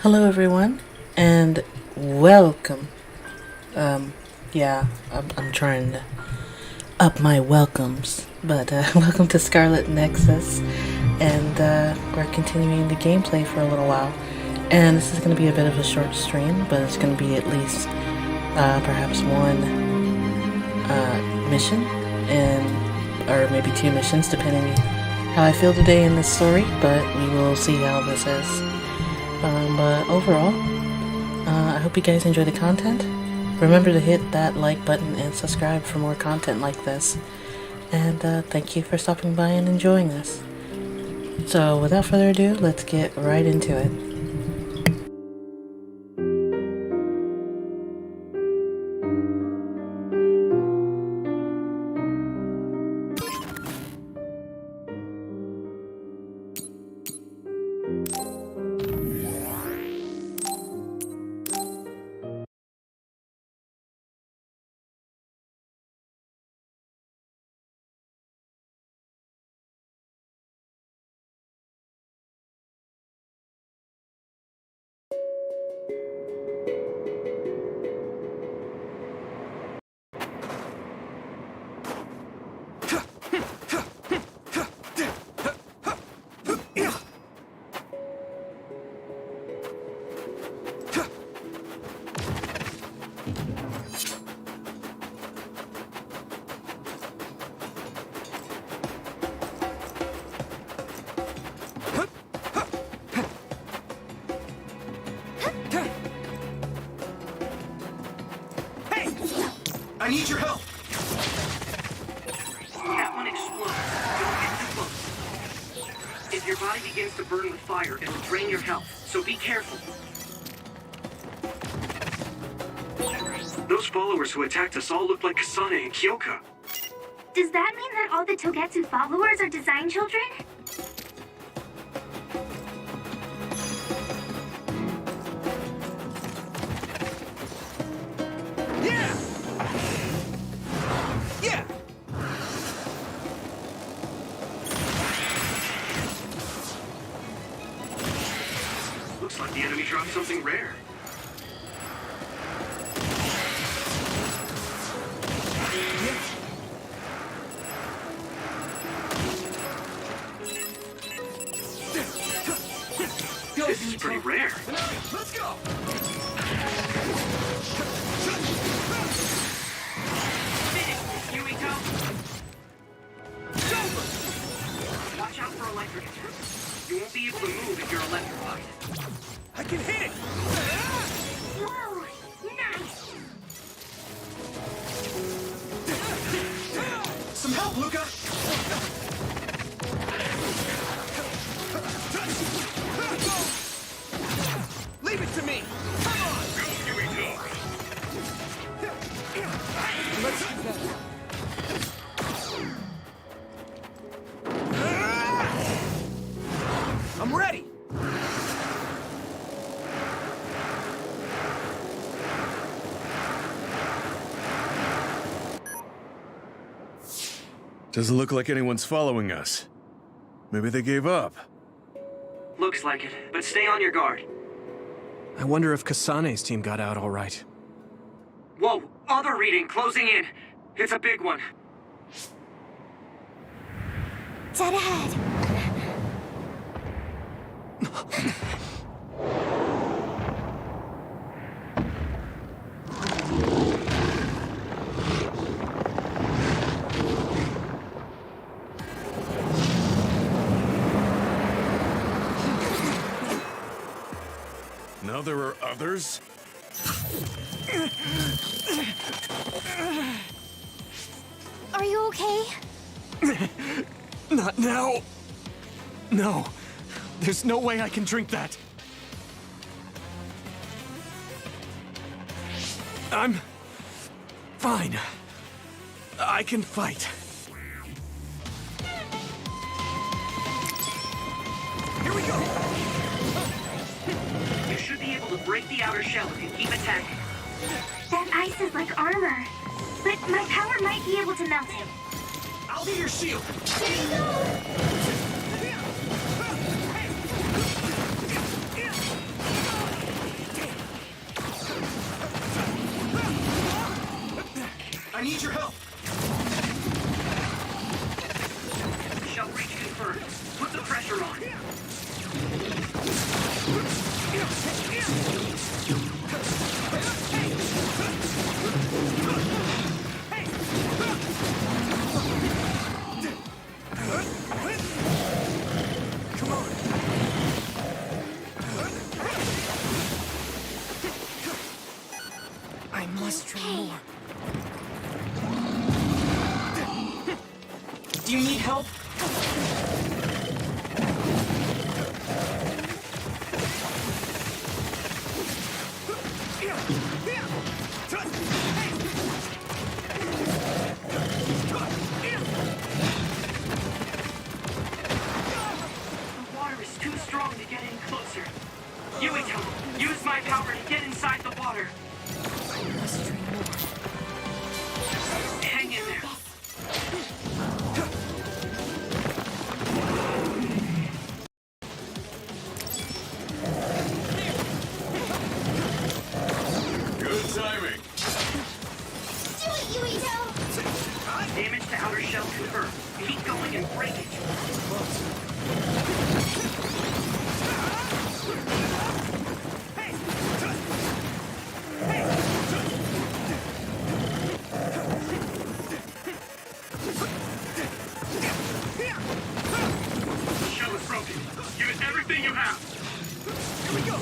Hello everyone, and welcome. I'm trying to up my welcomes, but welcome to Scarlet Nexus, and we're continuing the gameplay for a little while. And this is going to be a bit of a short stream, but it's going to be at least perhaps one mission, or maybe two missions, depending how I feel today in this story, but we will see how this is. But overall, I hope you guys enjoy the content. Remember to hit that like button and subscribe for more content like this. And thank you for stopping by and enjoying this. So without further ado, let's get right into it. I need your help! That one explodes. Don't get too close. If your body begins to burn with fire, it'll drain your health, so be careful. Those followers who attacked us all look like Kasane and Kyoka. Does that mean that all the Togetsu followers are design children? Yeah! Yeah! Looks like the enemy dropped something rare. This is pretty rare. Let's go! Watch out for electric attacks. You won't be able to move if you're electrified. I can hit it! Whoa, nice! Some help, Luca! Leave it to me! Come on! Let's do that. I'm ready! Doesn't look like anyone's following us. Maybe they gave up. Looks like it, but stay on your guard. I wonder if Kasane's team got out all right. Whoa, other reading closing in. It's a big one. Dead ahead. Now there are others? Are you okay? Not now. No. There's no way I can drink that. I'm fine. I can fight. Here we go. You should be able to break the outer shell if you keep attacking. That ice is like armor, but my power might be able to melt him. I'll be your shield. must train more. Do you need help? The water is too strong to get in closer. Yuito, use my power to get inside the water. I must train more. Hang in there. Good timing. Do it, Yuito! Damage to outer shell confirmed. Keep going and break it. The shell is broken. Give it everything you have. Here we go.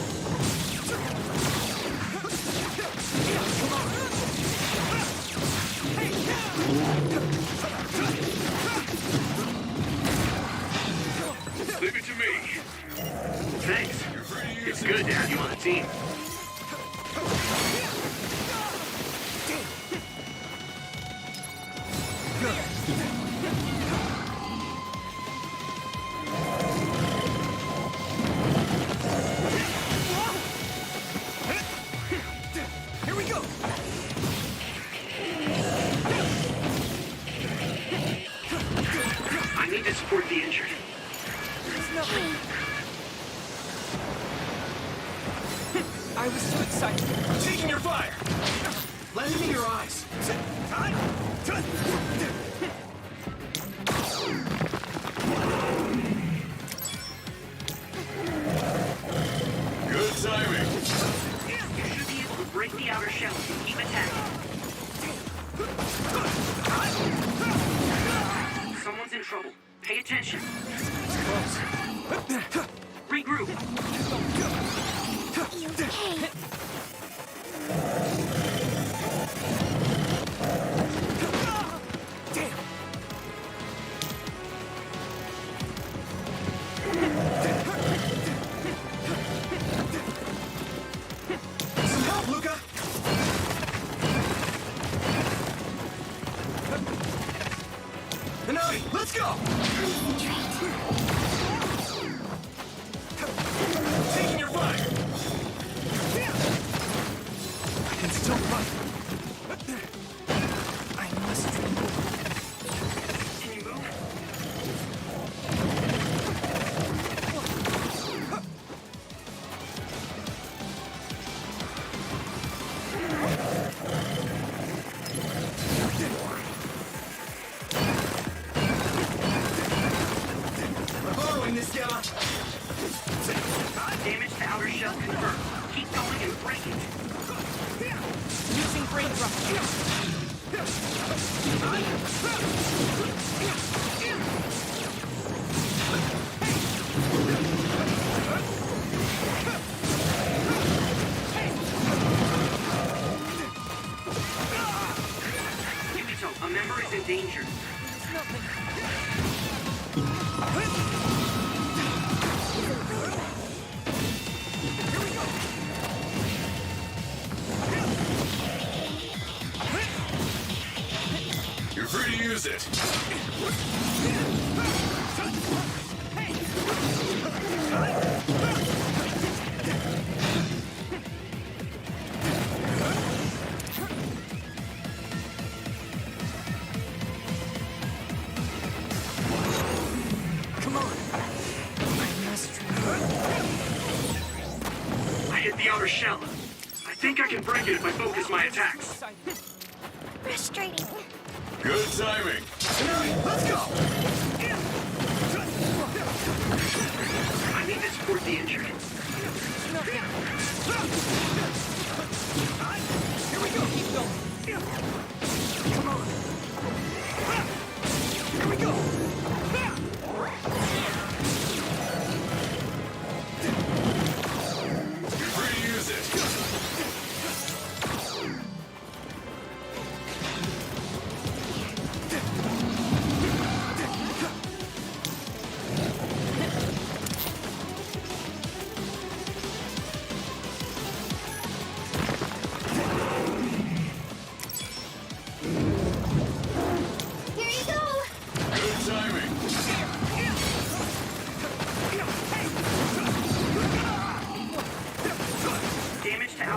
Leave it to me. Thanks. It's good to have you on the team. Here we go! I need to support the injured. I was so excited. Taking your fire! Lend me your eyes. Good timing. You should be able to break the outer shell if you keep attacking. Someone's in trouble. Pay attention. Regroup. You okay? Damn! Some help, Luca! Hanami, let's go! Taking your fire! I can still run. I must train more. Can you move? I'm borrowing this, Gamma. Damage to outer shell confirmed. Keep going and break it. Using brain drop. Yukito, a member is in danger. You're free to use it. Come on. I must train more. I hit the outer shell. I think I can break it if I focus my attacks. Excited. Frustrating. Good timing. Hanami, let's go! I need to support the injured. Here we go! Keep going! Come on! Here we go! You're free to use it.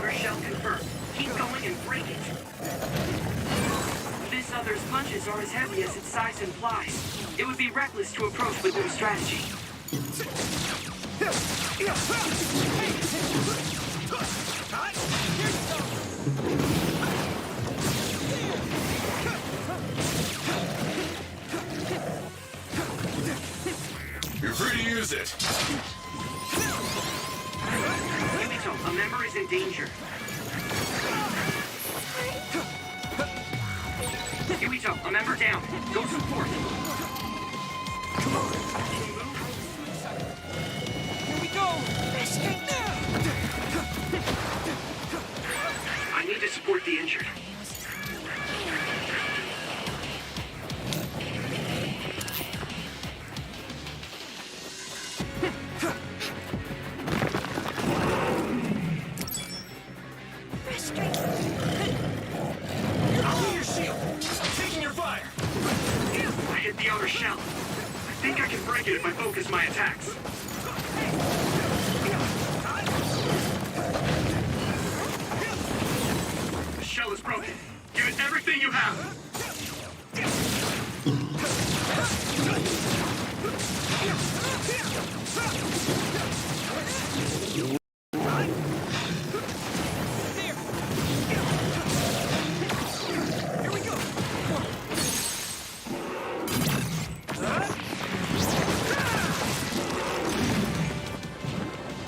outer shell confirmed. Keep going and break it. This other's punches are as heavy as its size implies. It would be reckless to approach with no strategy. You're free to use it. Yumito, a member is in danger. Yumito, a member down. Go support. Here we go! I need to support the injured. I'll be your shield. I'm taking your fire. I hit the outer shell. I think I can break it if I focus my attacks. The shell is broken. Give it everything you have. Here we go!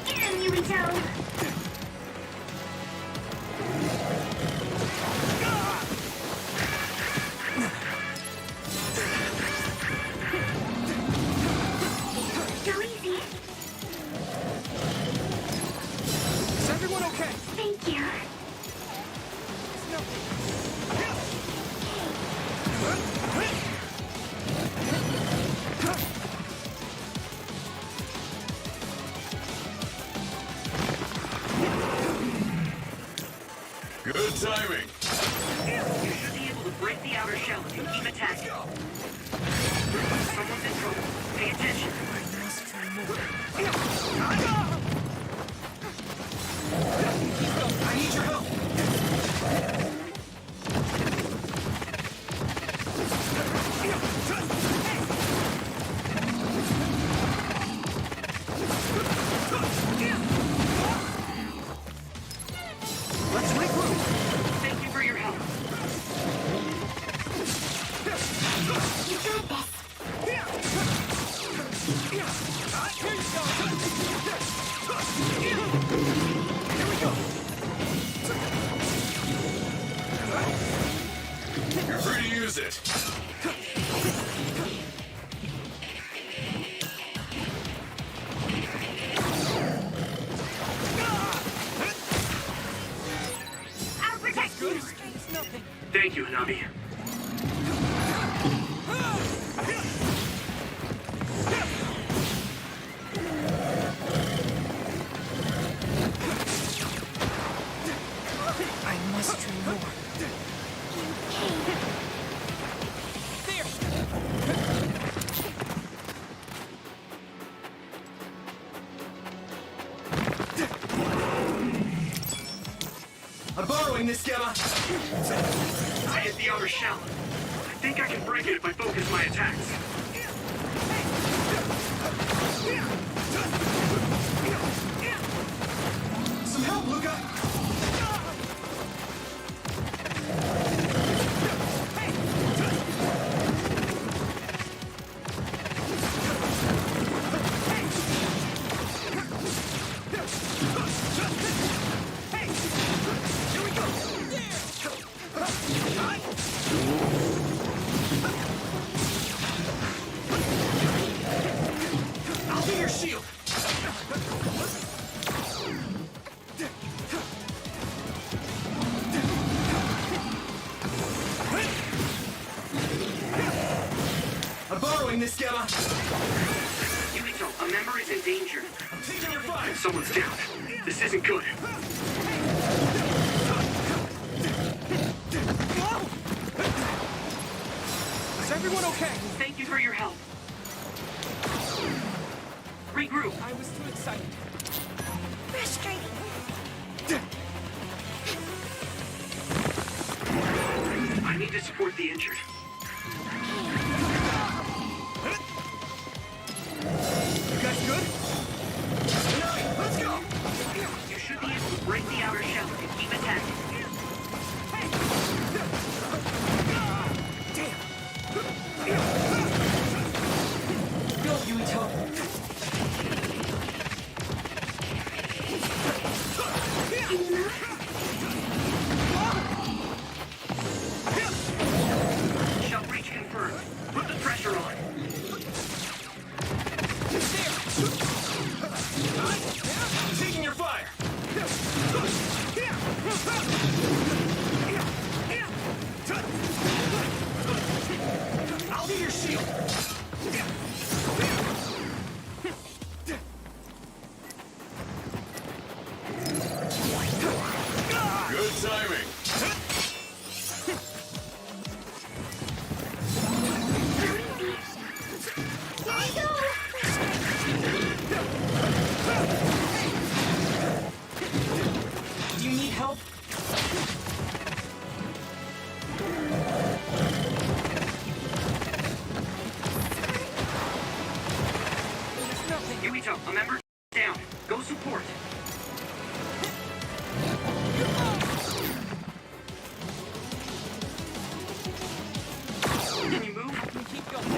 Get him, Yumito! Go easy. Is everyone okay? Thank you. Good timing. You should be able to break the outer shell if you keep attacking. Someone's in trouble. Pay attention. I need your help. Let's regroup. Thank you for your help. You got this. You're free to use it. I'll protect you. It's nothing. Thank you, Hanabi. I must do more. There! I'm borrowing this, Gamma. I hit the outer shell. I think I can break it if I focus my attacks. Some help, Luca. I'll be your shield. I'm borrowing this, Gamma. Yumito, a member is in danger. I'm taking your fire. Someone's down. This isn't good. Is everyone okay? Thank you for your help. Regroup. I was too excited. Frustrating. timing. Do you need help? Here we go. A member down. Go support. Can you move? Keep going.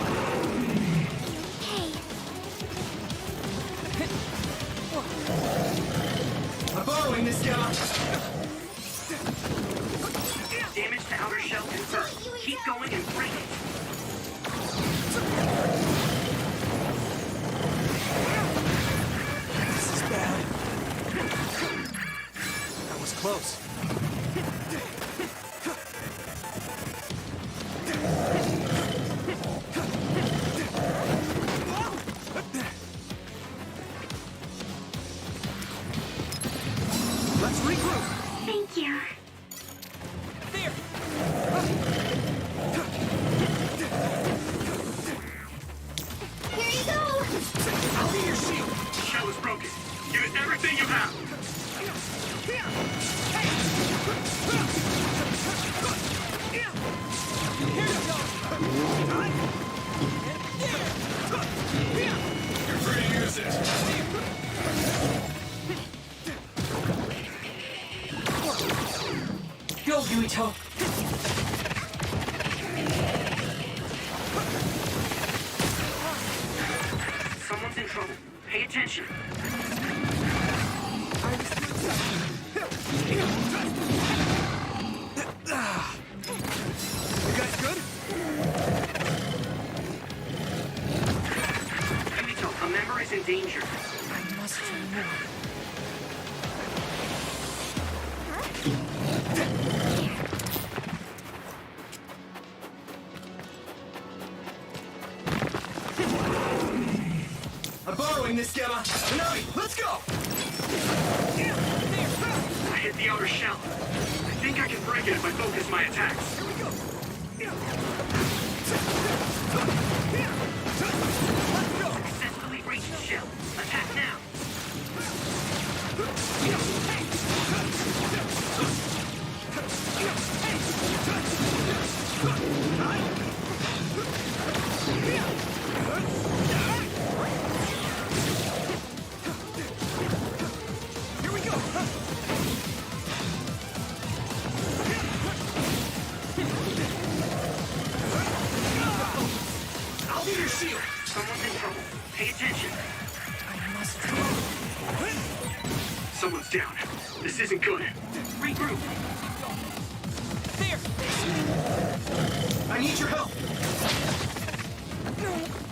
I'm borrowing this guy. Damage to outer shell confirmed. Keep going and break it. This is bad. That was close. Let's regroup. Thank you. There. Here you go. I'll be your shield. The shell is broken. Give it everything you have. Here you go. You're free to use it. Go, Yuito. Someone's in trouble. Pay attention. You guys good? Yuito, a member is in danger. I must do more. I'm borrowing this gamma. Minami, let's go. I hit the outer shell. I think I can break it if I focus my attacks. Successfully reached the shell. Attack now. Here we go. I'll be your shield. Someone's in trouble. Pay attention. I must do Someone's down. This isn't good. Regroup. There. I need your help.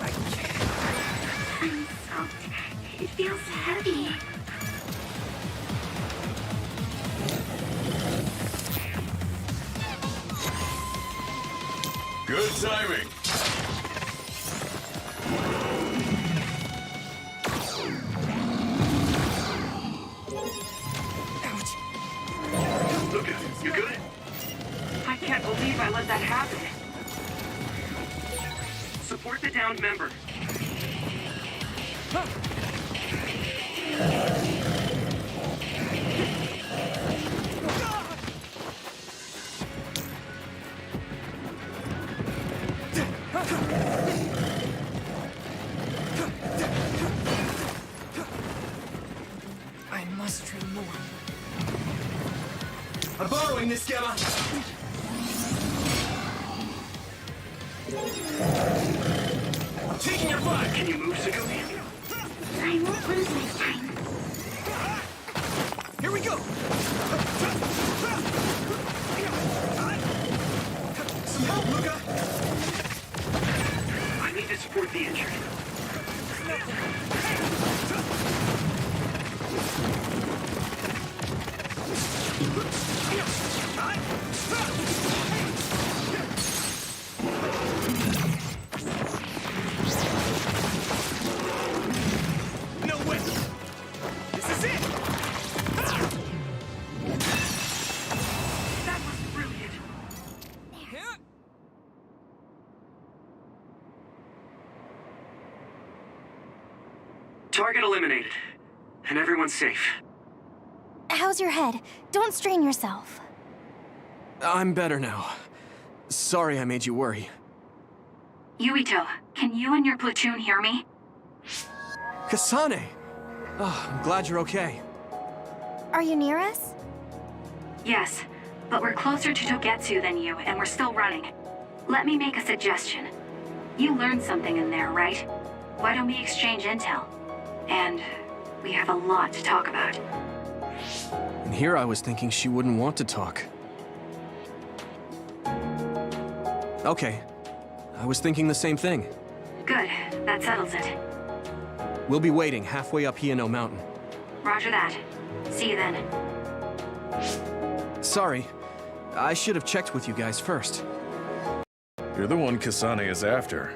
I'm soaked. It feels heavy. Good timing. Look at it. You good? I can't believe I let that happen. Support the downed member. I must do more. I'm borrowing this gamma. I'm taking your fire. Can you move, Sagumi? I won't lose this time. Here we go. Some help, Luca. I need to support the injured. No way. This is it. Target eliminated. And everyone's safe. How's your head? Don't strain yourself. I'm better now. Sorry I made you worry. Yuito, can you and your platoon hear me? Kasane! Oh, I'm glad you're okay. Are you near us? Yes, but we're closer to Togetsu than you, and we're still running. Let me make a suggestion. You learned something in there, right? Why don't we exchange intel? And we have a lot to talk about. And here I was thinking she wouldn't want to talk. Okay. I was thinking the same thing. Good, that settles it. We'll be waiting halfway up Hino Mountain. Roger that. See you then. Sorry. I should have checked with you guys first. You're the one Kasane is after.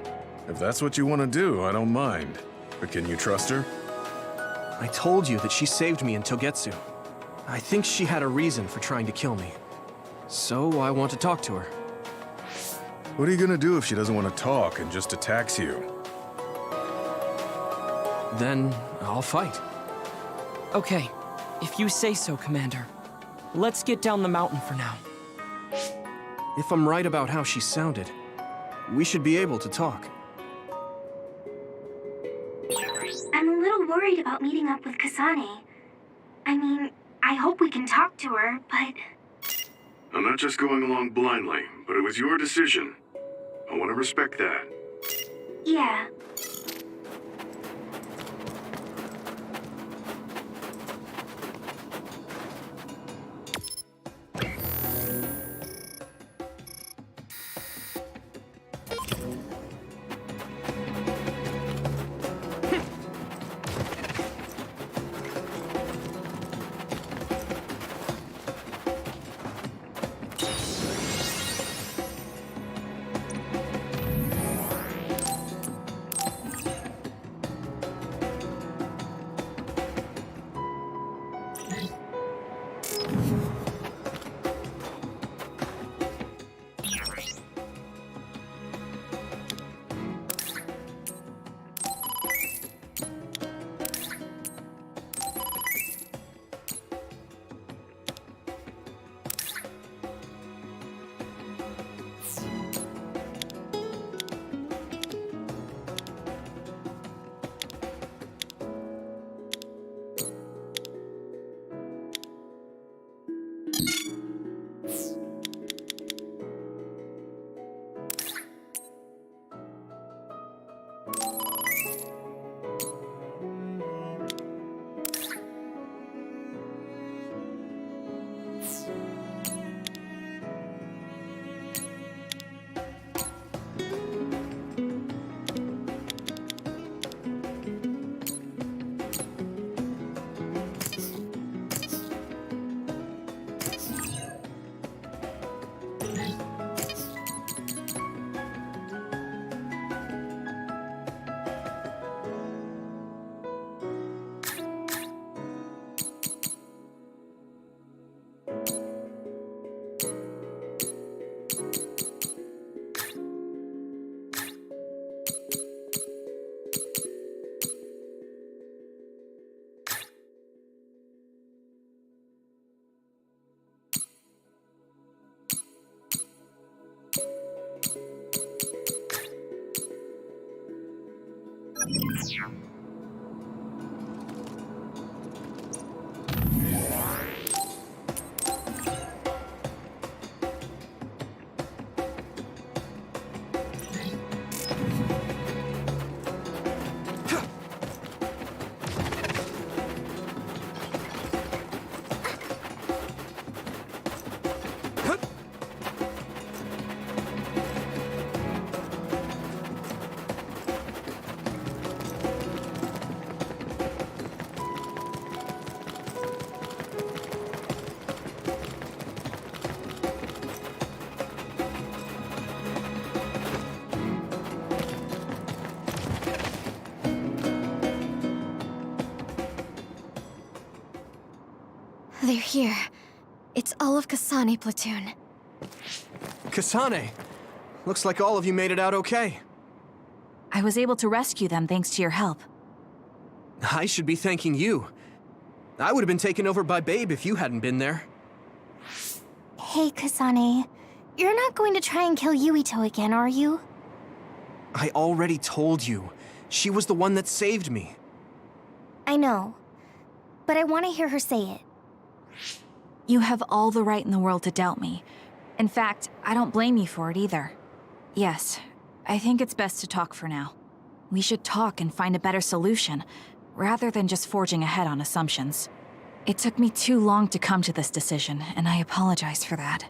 If that's what you want to do, I don't mind. But can you trust her? I told you that she saved me in Togetsu. I think she had a reason for trying to kill me. So I want to talk to her. What are you gonna do if she doesn't want to talk and just attacks you? Then I'll fight. Okay, if you say so, Commander. Let's get down the mountain for now. If I'm right about how she sounded, we should be able to talk. I'm a little worried about meeting up with Kasane. I mean, I hope we can talk to her, but... I'm not just going along blindly, but it was your decision. I want to respect that. yeah. They're here. It's all of Kasane platoon. Kasane! Looks like all of you made it out okay. I was able to rescue them thanks to your help. I should be thanking you. I would have been taken over by Babe if you hadn't been there. Hey, Kasane. You're not going to try and kill Yuito again, are you? I already told you. She was the one that saved me. I know. But I want to hear her say it. You have all the right in the world to doubt me. In fact, I don't blame you for it either. Yes, I think it's best to talk for now. We should talk and find a better solution, rather than just forging ahead on assumptions. It took me too long to come to this decision, and I apologize for that.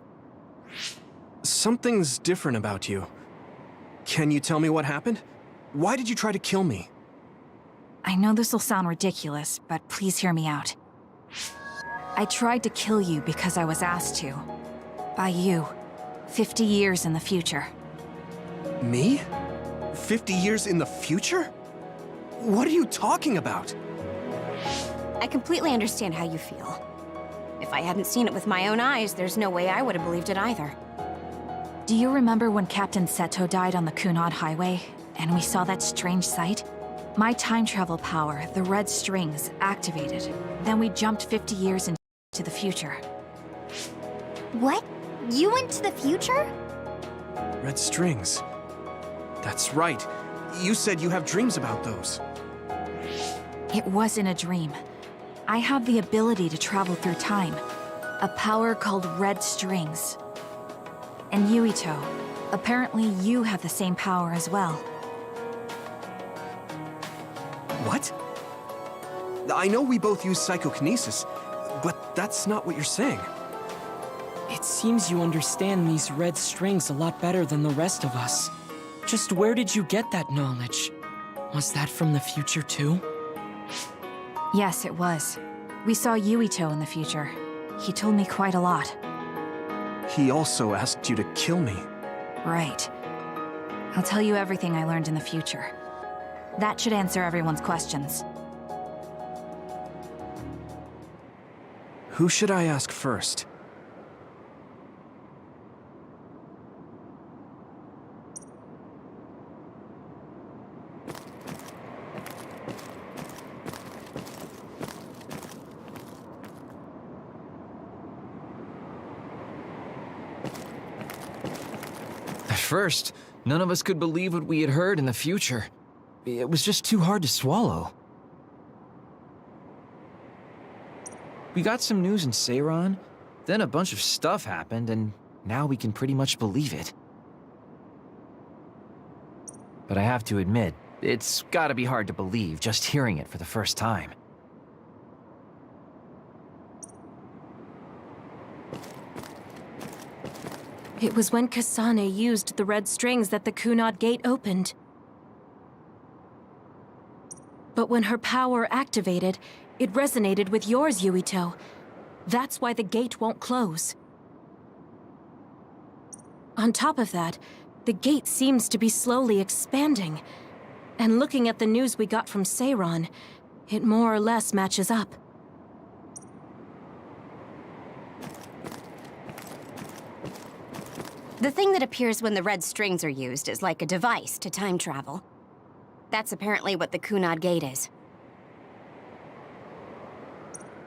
Something's different about you. Can you tell me what happened? Why did you try to kill me? I know this will sound ridiculous, but please hear me out. I tried to kill you because I was asked to. By you. 50 years in the future. Me? 50 years in the future? What are you talking about? I completely understand how you feel. If I hadn't seen it with my own eyes, there's no way I would have believed it either. Do you remember when Captain Seto died on the Kunad Highway, and we saw that strange sight? My time travel power, the red strings, activated. Then we jumped 50 years into the future. What? You went to the future? Red strings. That's right. You said you have dreams about those. It wasn't a dream. I have the ability to travel through time. A power called red strings. And Yuito, apparently you have the same power as well. What? I know we both use psychokinesis, but that's not what you're saying. It seems you understand these red strings a lot better than the rest of us. Just where did you get that knowledge? Was that from the future too? Yes, it was. We saw Yuito in the future. He told me quite a lot. He also asked you to kill me. Right. I'll tell you everything I learned in the future. That should answer everyone's questions. Who should I ask first? At first, none of us could believe what we had heard in the future. It was just too hard to swallow. We got some news in Seiran, then a bunch of stuff happened, and now we can pretty much believe it. But I have to admit, it's gotta be hard to believe just hearing it for the first time. It was when Kasane used the red strings that the Kunad Gate opened. But when her power activated, it resonated with yours, Yuito. That's why the gate won't close. On top of that, the gate seems to be slowly expanding. And looking at the news we got from Seiran, it more or less matches up. The thing that appears when the red strings are used is like a device to time travel. That's apparently what the Kunad Gate is.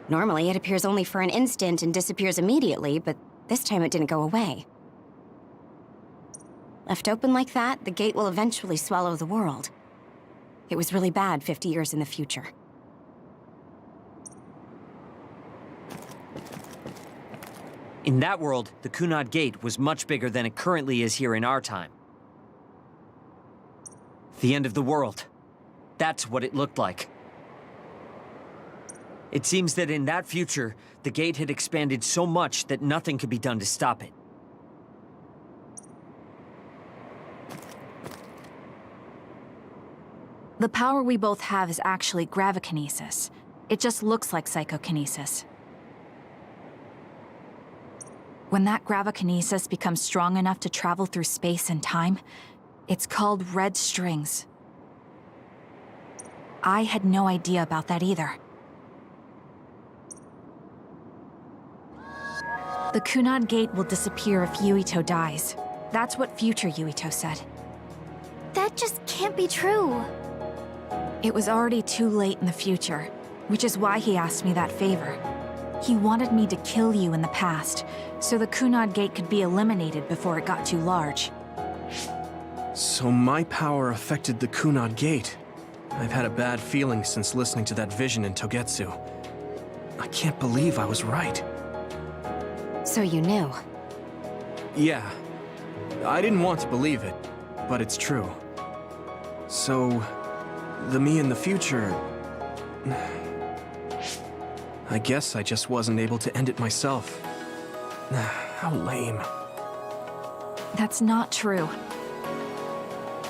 Normally, it appears only for an instant and disappears immediately, but this time it didn't go away. Left open like that, the gate will eventually swallow the world. It was really bad 50 years in the future. In that world, the Kunad Gate was much bigger than it currently is here in our time. The end of the world. That's what it looked like. It seems that in that future, the gate had expanded so much that nothing could be done to stop it. The power we both have is actually gravikinesis. It just looks like psychokinesis. When that gravikinesis becomes strong enough to travel through space and time, it's called red strings. I had no idea about that either. The Kunad Gate will disappear if Yuito dies. That's what future Yuito said. That just can't be true. It was already too late in the future, which is why he asked me that favor. He wanted me to kill you in the past, so the Kunad Gate could be eliminated before it got too large. So my power affected the Kunad Gate. I've had a bad feeling since listening to that vision in Togetsu. I can't believe I was right. So you knew. Yeah. I didn't want to believe it, but it's true. So, the me in the future... I guess I just wasn't able to end it myself. How lame. That's not true.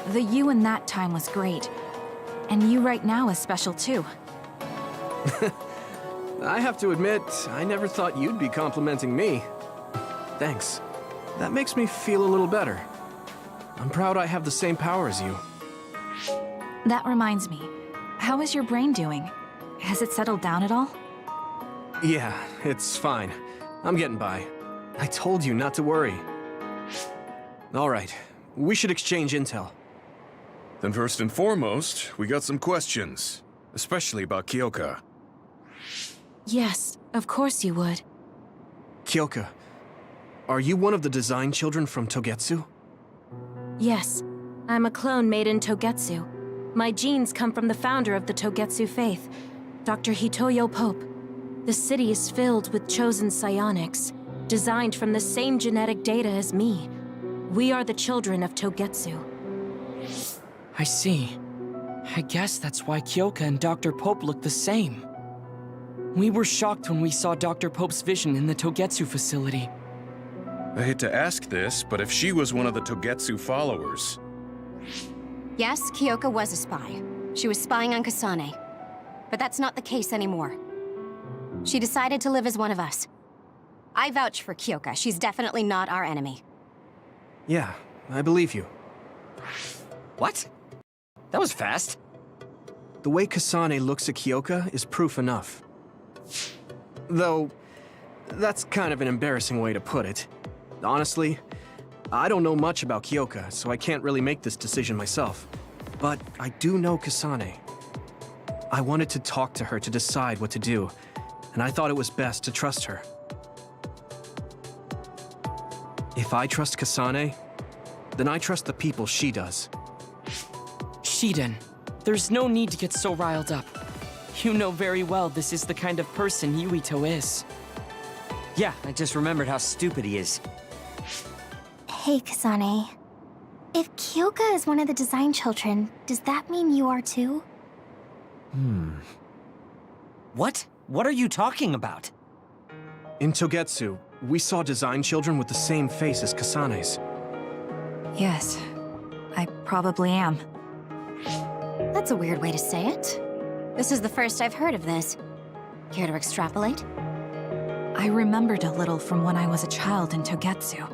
The you in that time was great. And you right now is special too. I have to admit, I never thought you'd be complimenting me. Thanks. That makes me feel a little better. I'm proud I have the same power as you. That reminds me. How is your brain doing? Has it settled down at all? Yeah, it's fine. I'm getting by. I told you not to worry. All right, we should exchange intel. Then first and foremost, we got some questions. Especially about Kyoka. Yes, of course you would. Kyoka, are you one of the design children from Togetsu? Yes, I'm a clone made in Togetsu. My genes come from the founder of the Togetsu faith, Dr. Hitoyo Pope. The city is filled with chosen psionics, designed from the same genetic data as me. We are the children of Togetsu. I see. I guess that's why Kyoka and Dr. Pope look the same. We were shocked when we saw Dr. Pope's vision in the Togetsu facility. I hate to ask this, but if she was one of the Togetsu followers... Yes, Kyoka was a spy. She was spying on Kasane. But that's not the case anymore. She decided to live as one of us. I vouch for Kyoka. She's definitely not our enemy. Yeah, I believe you. What? That was fast. The way Kasane looks at Kyoka is proof enough. Though, that's kind of an embarrassing way to put it. Honestly, I don't know much about Kyoka, so I can't really make this decision myself. But I do know Kasane. I wanted to talk to her to decide what to do, and I thought it was best to trust her. If I trust Kasane, then I trust the people she does. Shiden, there's no need to get so riled up. You know very well this is the kind of person Yuito is. Yeah, I just remembered how stupid he is. Hey, Kasane. If Kyoka is one of the design children, does that mean you are too? What? What are you talking about? In Togetsu, we saw design children with the same face as Kasane's. Yes, I probably am. That's a weird way to say it. This is the first I've heard of this. Care to extrapolate? I remembered a little from when I was a child in Togetsu.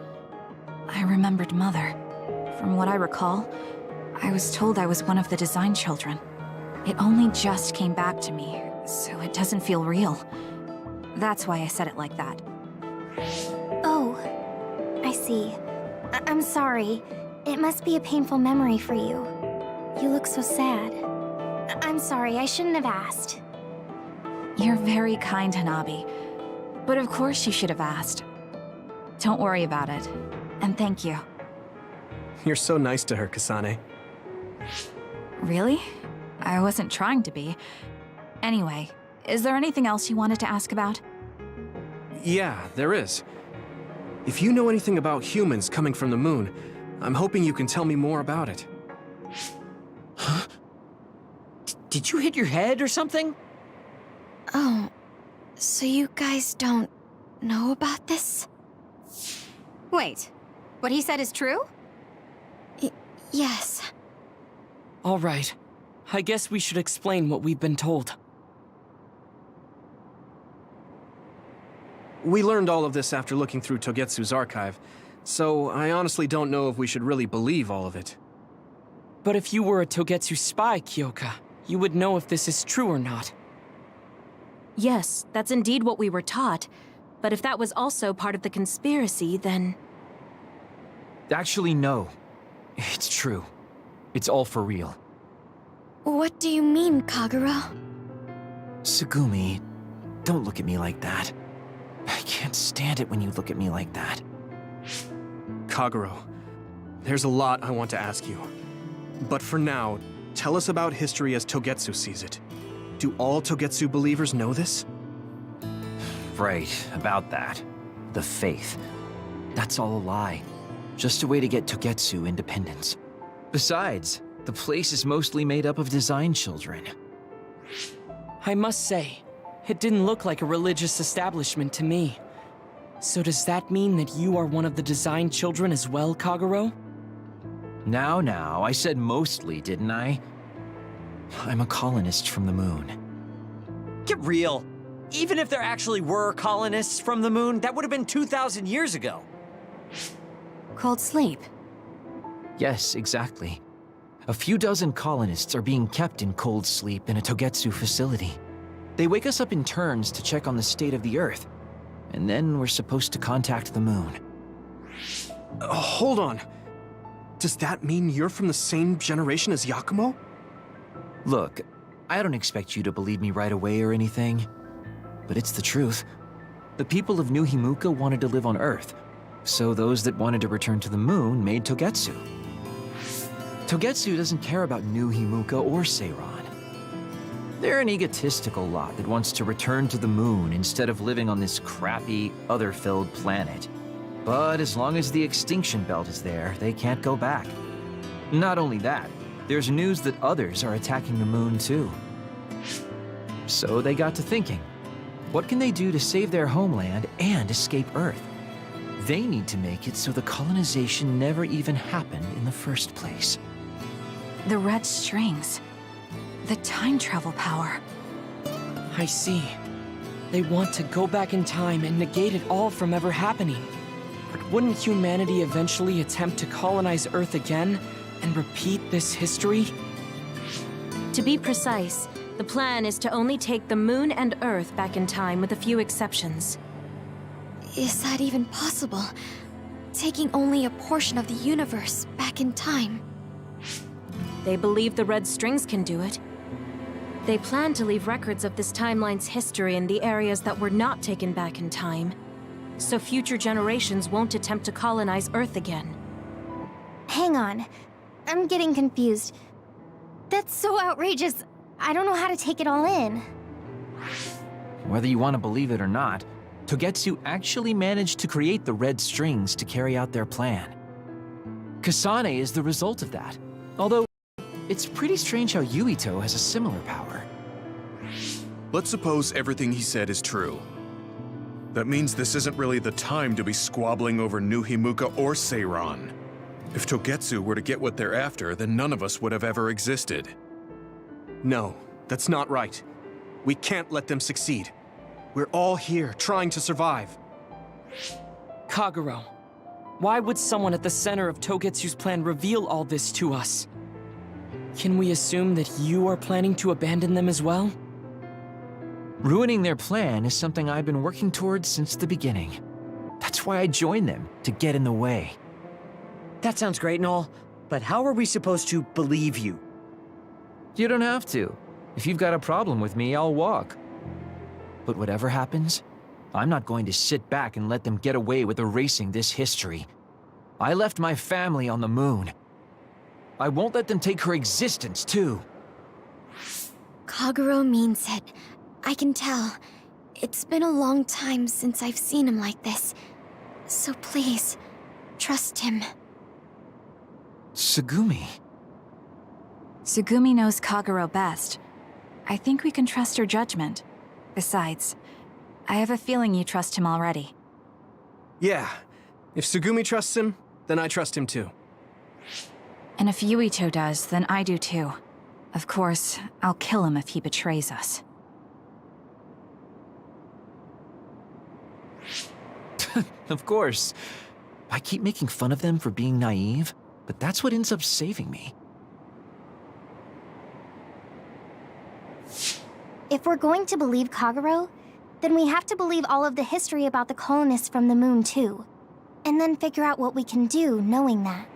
I remembered Mother. From what I recall, I was told I was one of the design children. It only just came back to me, so it doesn't feel real. That's why I said it like that. Oh, I see. I'm sorry. It must be a painful memory for you. You look so sad. I'm sorry, I shouldn't have asked. You're very kind, Hanabi. But of course you should have asked. Don't worry about it. And thank you. You're so nice to her, Kasane. Really? I wasn't trying to be. Anyway, is there anything else you wanted to ask about? Yeah, there is. If you know anything about humans coming from the moon, I'm hoping you can tell me more about it. Huh? Did you hit your head or something? Oh, so you guys don't know about this? Wait, what he said is true? Yes. All right. I guess we should explain what we've been told. We learned all of this after looking through Togetsu's archive, so I honestly don't know if we should really believe all of it. But if you were a Togetsu spy, Kyoka, you would know if this is true or not. Yes, that's indeed what we were taught. But if that was also part of the conspiracy, then... Actually, no. It's true. It's all for real. What do you mean, Kagero? Tsugumi, don't look at me like that. I can't stand it when you look at me like that. Kagero, there's a lot I want to ask you. But for now, tell us about history as Togetsu sees it. Do all Togetsu believers know this? Right, about that. The faith. That's all a lie. Just a way to get Togetsu independence. Besides, the place is mostly made up of design children. I must say, it didn't look like a religious establishment to me. So does that mean that you are one of the design children as well, Kagero? Now, I said mostly, didn't I? I'm a colonist from the moon. Get real. Even if there actually were colonists from the moon, that would have been 2,000 years ago. Cold sleep. Yes, exactly. A few dozen colonists are being kept in cold sleep in a Togetsu facility. They wake us up in turns to check on the state of the Earth, and then we're supposed to contact the moon. Hold on. Does that mean you're from the same generation as Yakumo? Look, I don't expect you to believe me right away or anything, but it's the truth. The people of New Himuka wanted to live on Earth, so those that wanted to return to the moon made Togetsu. Togetsu doesn't care about New Himuka or Seiran. They're an egotistical lot that wants to return to the moon instead of living on this crappy, other-filled planet. But as long as the extinction belt is there, they can't go back. Not only that, there's news that others are attacking the moon too. So they got to thinking, what can they do to save their homeland and escape Earth? They need to make it so the colonization never even happened in the first place. The red strings. The time travel power. I see. They want to go back in time and negate it all from ever happening. But wouldn't humanity eventually attempt to colonize Earth again and repeat this history? To be precise, the plan is to only take the moon and Earth back in time with a few exceptions. Is that even possible? Taking only a portion of the universe back in time? They believe the red strings can do it. They plan to leave records of this timeline's history in the areas that were not taken back in time, so future generations won't attempt to colonize Earth again. Hang on. I'm getting confused. That's so outrageous. I don't know how to take it all in. Whether you want to believe it or not, Togetsu actually managed to create the red strings to carry out their plan. Kasane is the result of that, although it's pretty strange how Yuito has a similar power. Let's suppose everything he said is true. That means this isn't really the time to be squabbling over New Himuka or Seiran. If Togetsu were to get what they're after, then none of us would have ever existed. No, that's not right. We can't let them succeed. We're all here, trying to survive. Kagero, why would someone at the center of Togetsu's plan reveal all this to us? Can we assume that you are planning to abandon them as well? Ruining their plan is something I've been working towards since the beginning. That's why I joined them, to get in the way. That sounds great and all, but how are we supposed to believe you? You don't have to. If you've got a problem with me, I'll walk. But whatever happens, I'm not going to sit back and let them get away with erasing this history. I left my family on the moon. I won't let them take her existence, too. Kagero means it. I can tell. It's been a long time since I've seen him like this. So please, trust him. Tsugumi. Tsugumi knows Kagero best. I think we can trust her judgment. Besides, I have a feeling you trust him already. Yeah. If Tsugumi trusts him, then I trust him too. And if Yuito does, then I do too. Of course, I'll kill him if he betrays us. Of course. I keep making fun of them for being naive, but that's what ends up saving me. If we're going to believe Kagero, then we have to believe all of the history about the colonists from the moon too. And then figure out what we can do knowing that.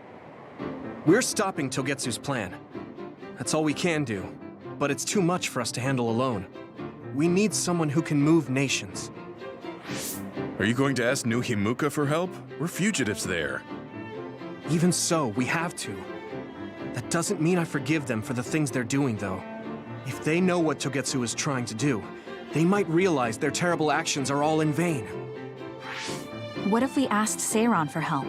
We're stopping Togetsu's plan. That's all we can do. But it's too much for us to handle alone. We need someone who can move nations. Are you going to ask New Himuka for help? We're fugitives there. Even so, we have to. That doesn't mean I forgive them for the things they're doing, though. If they know what Togetsu is trying to do, they might realize their terrible actions are all in vain. What if we asked Seiran for help?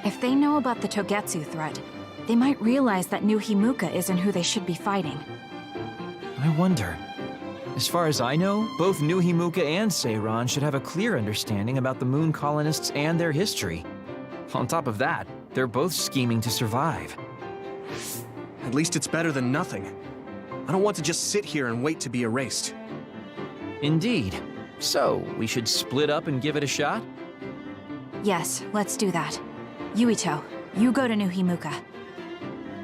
If they know about the Togetsu threat, they might realize that New Himuka isn't who they should be fighting. I wonder. As far as I know, both New Himuka and Seiran should have a clear understanding about the Moon colonists and their history. On top of that, they're both scheming to survive. At least it's better than nothing. I don't want to just sit here and wait to be erased. Indeed. So, we should split up and give it a shot? Yes, let's do that. Yuito, you go to New Himuka.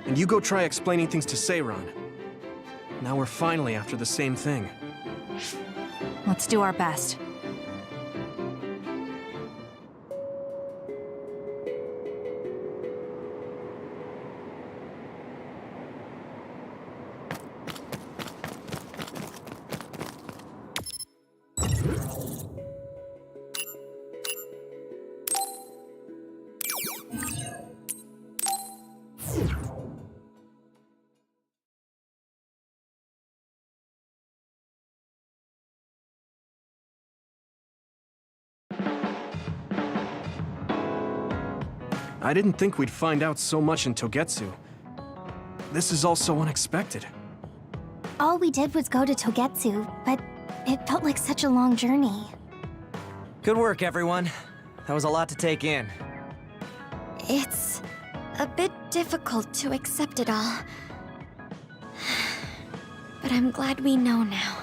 And you go try explaining things to Seiran. Now we're finally after the same thing. Let's do our best. I didn't think we'd find out so much in Togetsu. This is all so unexpected. All we did was go to Togetsu, but it felt like such a long journey. Good work, everyone. That was a lot to take in. It's a bit difficult to accept it all. But I'm glad we know now.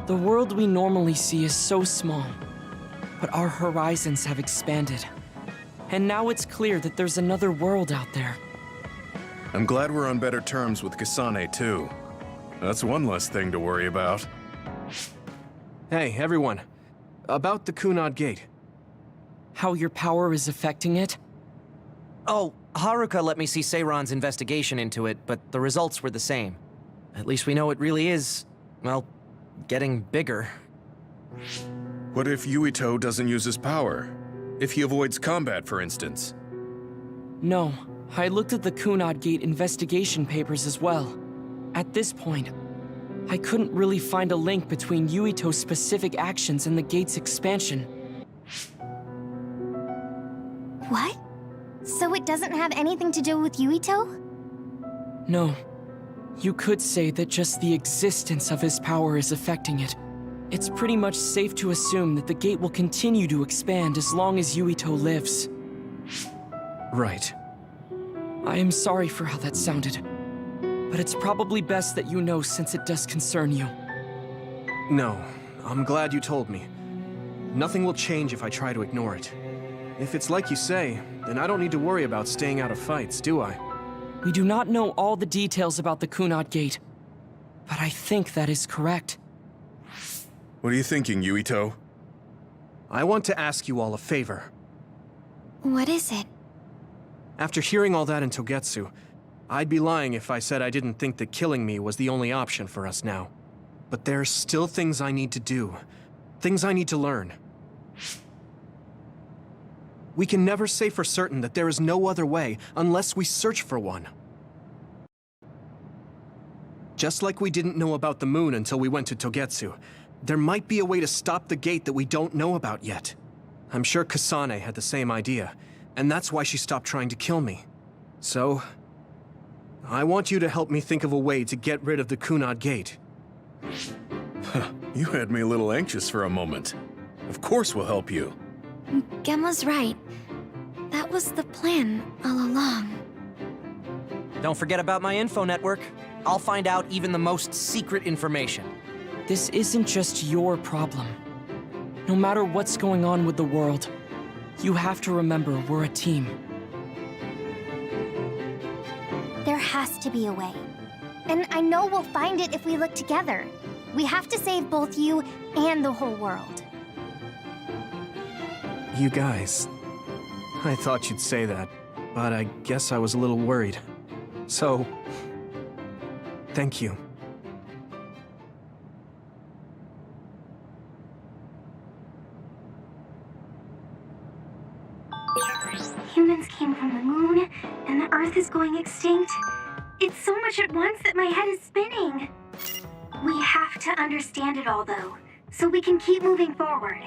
The world we normally see is so small, but our horizons have expanded. And now it's clear that there's another world out there. I'm glad we're on better terms with Kasane, too. That's one less thing to worry about. Hey, everyone. About the Kunad Gate. How your power is affecting it? Oh, Haruka let me see Seiran's investigation into it, but the results were the same. At least we know it really is, well, getting bigger. What if Yuito doesn't use his power? If he avoids combat, for instance? No, I looked at the Kunad Gate investigation papers as well. At this point, I couldn't really find a link between Yuito's specific actions and the gate's expansion. What? So it doesn't have anything to do with Yuito? No. You could say that just the existence of his power is affecting it. It's pretty much safe to assume that the gate will continue to expand as long as Yuito lives. Right. I am sorry for how that sounded, but it's probably best that you know since it does concern you. No, I'm glad you told me. Nothing will change if I try to ignore it. If it's like you say, then I don't need to worry about staying out of fights, do I? We do not know all the details about the Kunad Gate, but I think that is correct. What are you thinking, Yuito? I want to ask you all a favor. What is it? After hearing all that in Togetsu, I'd be lying if I said I didn't think that killing me was the only option for us now. But there's still things I need to do. Things I need to learn. We can never say for certain that there is no other way unless we search for one. Just like we didn't know about the moon until we went to Togetsu, there might be a way to stop the gate that we don't know about yet. I'm sure Kasane had the same idea, and that's why she stopped trying to kill me. So, I want you to help me think of a way to get rid of the Kunad Gate. You had me a little anxious for a moment. Of course we'll help you. Gemma's right. That was the plan all along. Don't forget about my info network. I'll find out even the most secret information. This isn't just your problem. No matter what's going on with the world, you have to remember we're a team. There has to be a way. And I know we'll find it if we look together. We have to save both you and the whole world. You guys... I thought you'd say that, but I guess I was a little worried. So, Thank you. Humans came from the moon, and the Earth is going extinct. It's so much at once that my head is spinning. We have to understand it all, though, so we can keep moving forward.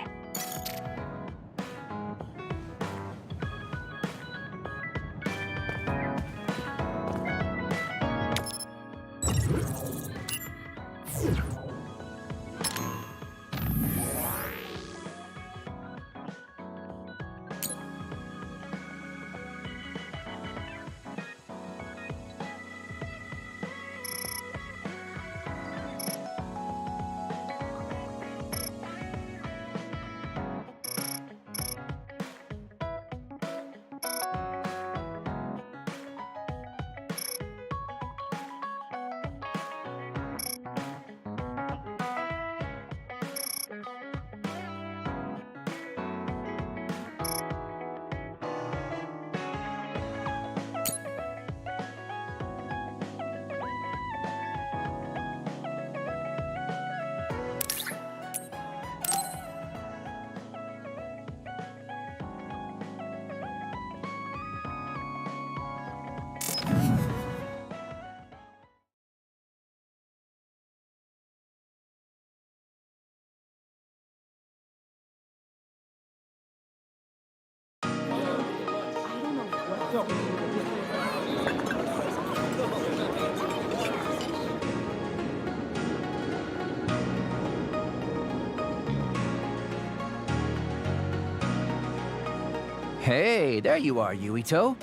Hey, there you are, Yuito.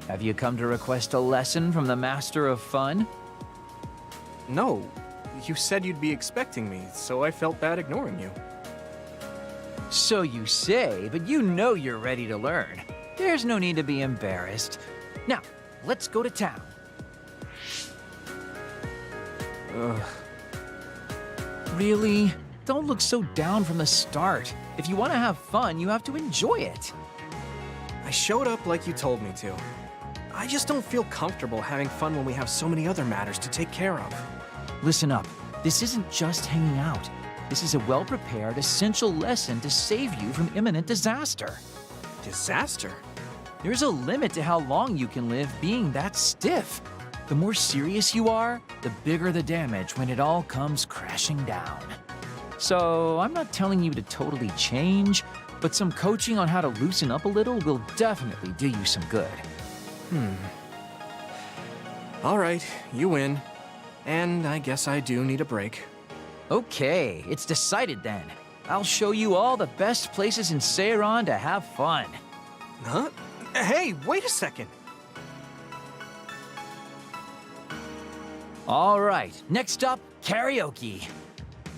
Have you come to request a lesson from the Master of Fun? No, you said you'd be expecting me, so I felt bad ignoring you. So you say, but you know you're ready to learn. There's no need to be embarrassed. Now, let's go to town. Ugh. Really? Don't look so down from the start. If you want to have fun, you have to enjoy it. I showed up like you told me to. I just don't feel comfortable having fun when we have so many other matters to take care of. Listen up. This isn't just hanging out. This is a well-prepared, essential lesson to save you from imminent disaster. Disaster? There's a limit to how long you can live being that stiff. The more serious you are, the bigger the damage when it all comes crashing down. So, I'm not telling you to totally change, but some coaching on how to loosen up a little will definitely do you some good. All right, you win. And I guess I do need a break. Okay, it's decided then. I'll show you all the best places in Seiron to have fun. Huh? Hey, wait a second. All right, next up, karaoke.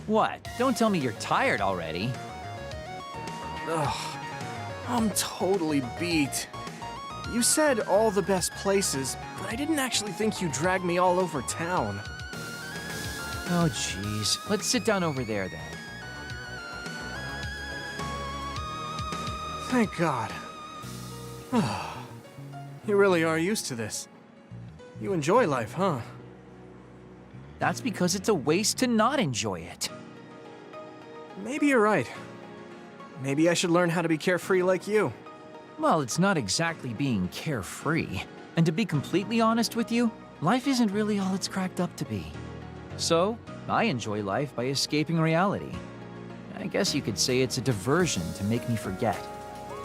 What? Don't tell me you're tired already. Ugh, I'm totally beat. You said all the best places, but I didn't actually think you dragged me all over town. Oh, jeez. Let's sit down over there, then. Thank God. You really are used to this. You enjoy life, huh? That's because it's a waste to not enjoy it. Maybe you're right. Maybe I should learn how to be carefree like you. Well, it's not exactly being carefree. And to be completely honest with you, life isn't really all it's cracked up to be. So, I enjoy life by escaping reality. I guess you could say it's a diversion to make me forget.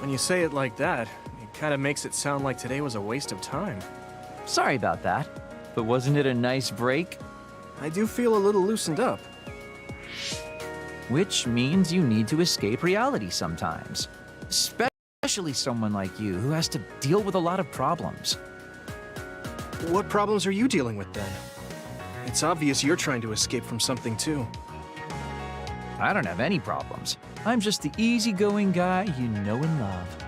When you say it like that, it kind of makes it sound like today was a waste of time. Sorry about that, but wasn't it a nice break? I do feel a little loosened up. Which means you need to escape reality sometimes. Especially someone like you who has to deal with a lot of problems. What problems are you dealing with then? It's obvious you're trying to escape from something too. I don't have any problems. I'm just the easygoing guy you know and love.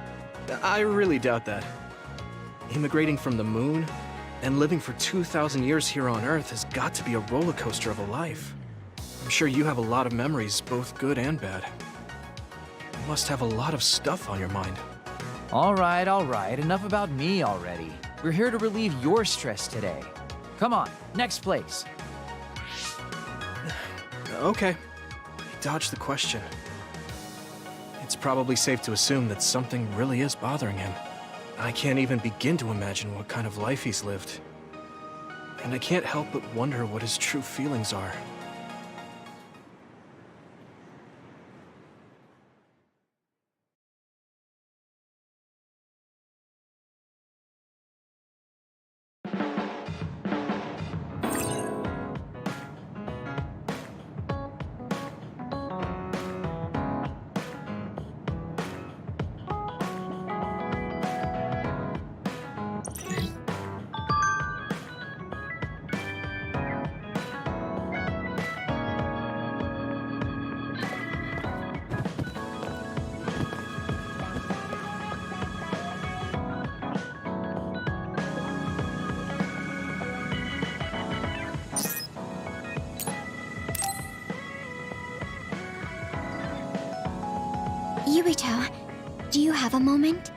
I really doubt that. Immigrating from the moon and living for 2,000 years here on Earth has got to be a roller coaster of a life. I'm sure you have a lot of memories, both good and bad. You must have a lot of stuff on your mind. All right, enough about me already. We're here to relieve your stress today. Come on, next place. Okay. Dodge the question. It's probably safe to assume that something really is bothering him. I can't even begin to imagine what kind of life he's lived. And I can't help but wonder what his true feelings are. Yurito, do you have a moment?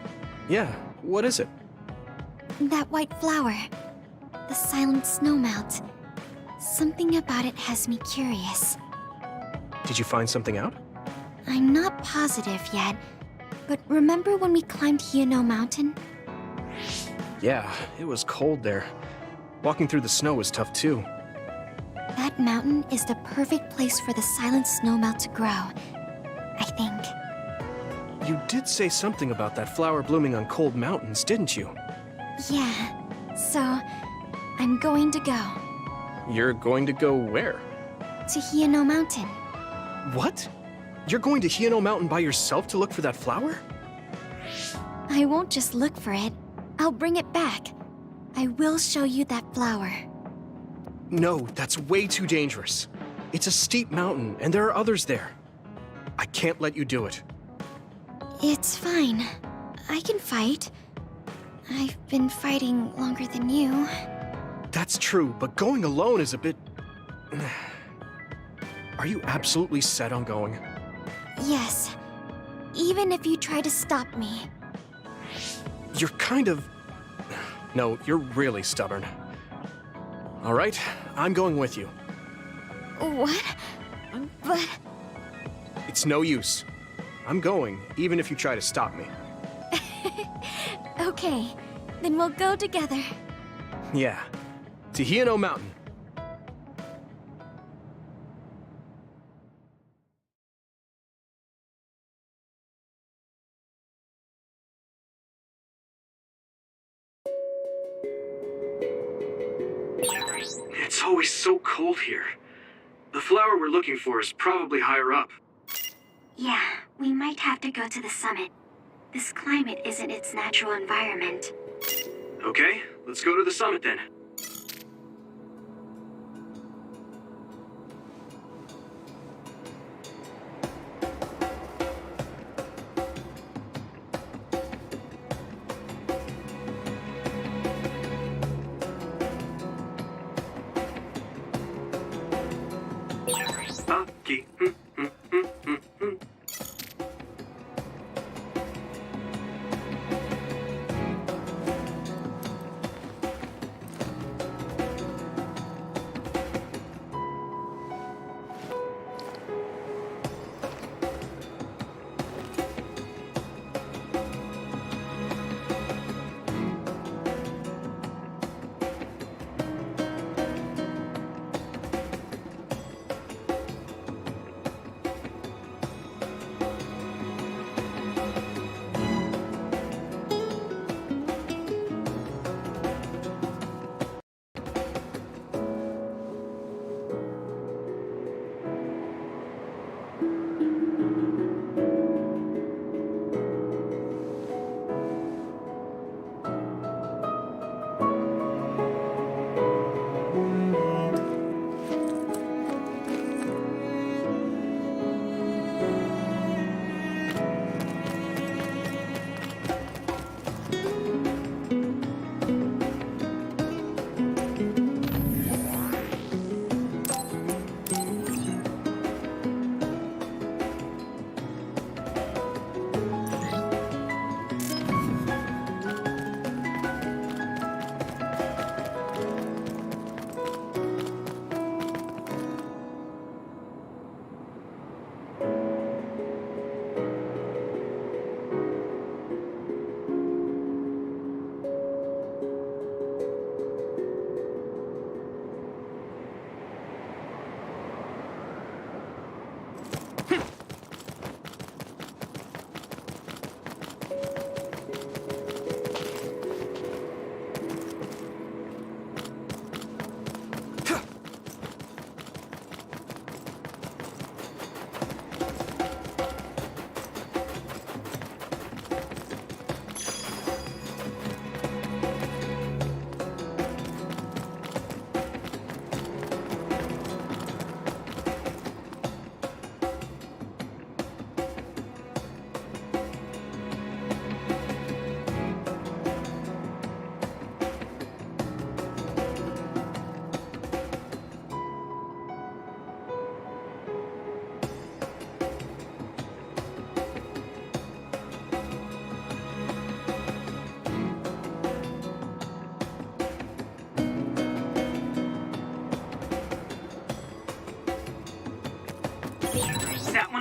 Yeah, what is it? That white flower. The silent snowmelt. Something about it has me curious. Did you find something out? I'm not positive yet, but remember when we climbed Hino Mountain? Yeah, it was cold there. Walking through the snow was tough too. That mountain is the perfect place for the silent snowmelt to grow, I think. You did say something about that flower blooming on cold mountains, didn't you? Yeah, so I'm going to go. You're going to go where? To Hino Mountain. What? You're going to Hino Mountain by yourself to look for that flower? I won't just look for it. I'll bring it back. I will show you that flower. No, that's way too dangerous. It's a steep mountain, and there are others there. I can't let you do it. It's fine. I can fight. I've been fighting longer than you. That's true, but going alone is a bit... Are you absolutely set on going? Yes. Even if you try to stop me. You're kind of... No, you're really stubborn. All right, I'm going with you. What? But... It's no use. I'm going, even if you try to stop me. Okay, then we'll go together. Yeah, to Hino Mountain. It's always so cold here. The flower we're looking for is probably higher up. Yeah, we might have to go to the summit. This climate isn't its natural environment. Okay, let's go to the summit then. Okay.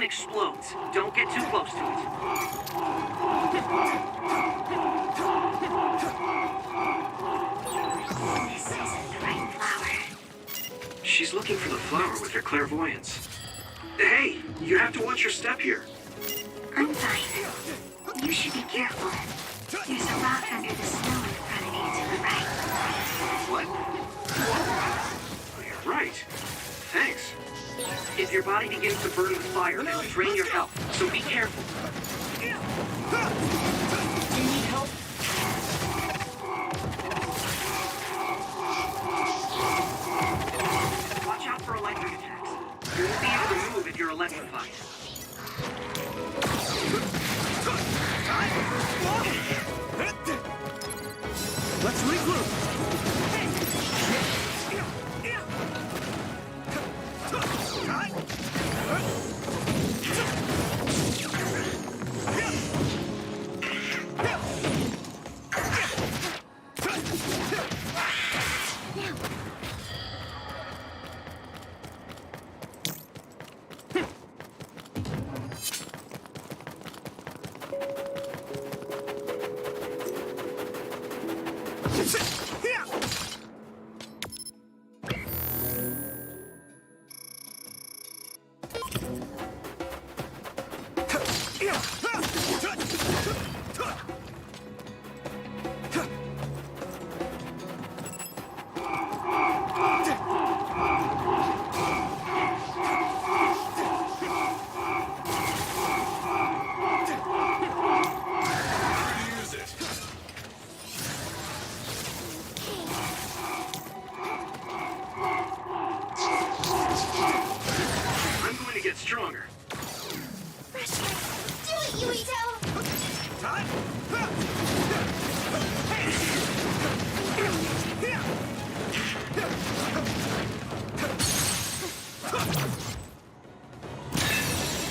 one explodes. Don't get too close to it. This isn't the right flower. She's looking for the flower with her clairvoyance. Hey, you have to watch your step here. I'm fine. You should be careful. There's a rock under the snow in front of you to the right. What? Oh, you're right. Thanks. If your body begins to burn with fire, it'll drain your health, so be careful. You need help? Watch out for electric attacks. You won't be able to move if you're electrified. Let's regroup. I'm going to get stronger. Do it, Yuito!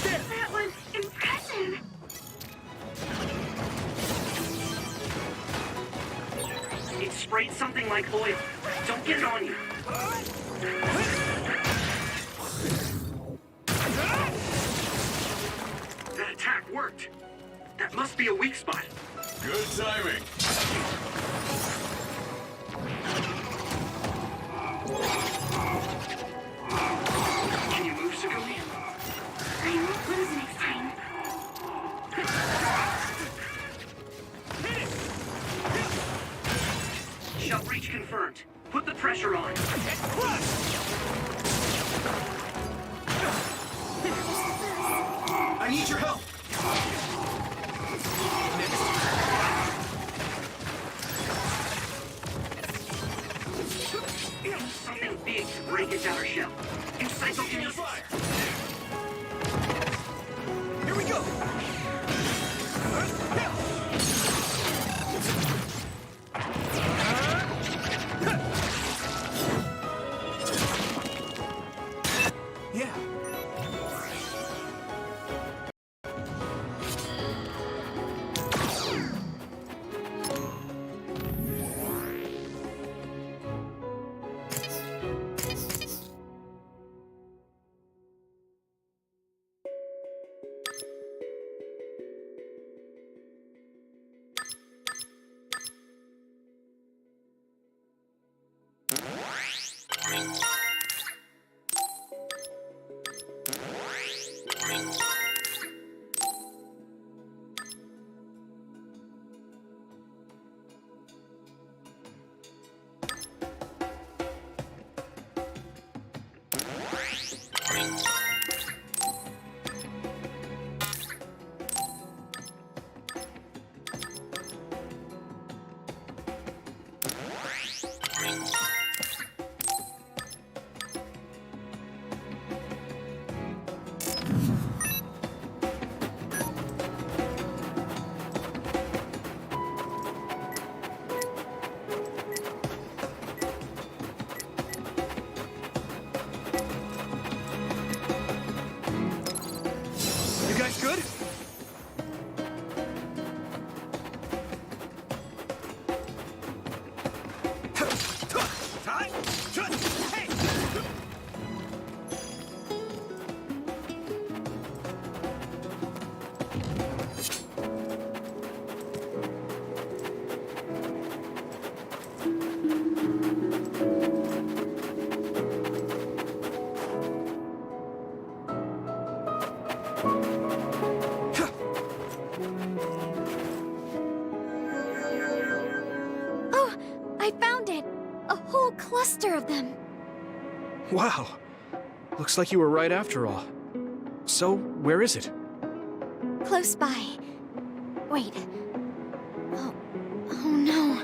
That was impressive. It sprayed something like oil. Don't get it on you. That attack worked. That must be a weak spot. Good timing. Can you move, Sugumi? I won't lose next time. Shell breach confirmed. Put the pressure on. I need your help. Something big to break its outer shell. Use psychokinesis. Here we go. Yeah. Good? I found it! A whole cluster of them! Wow. Looks like you were right after all. So, where is it? Close by. Wait. Oh no.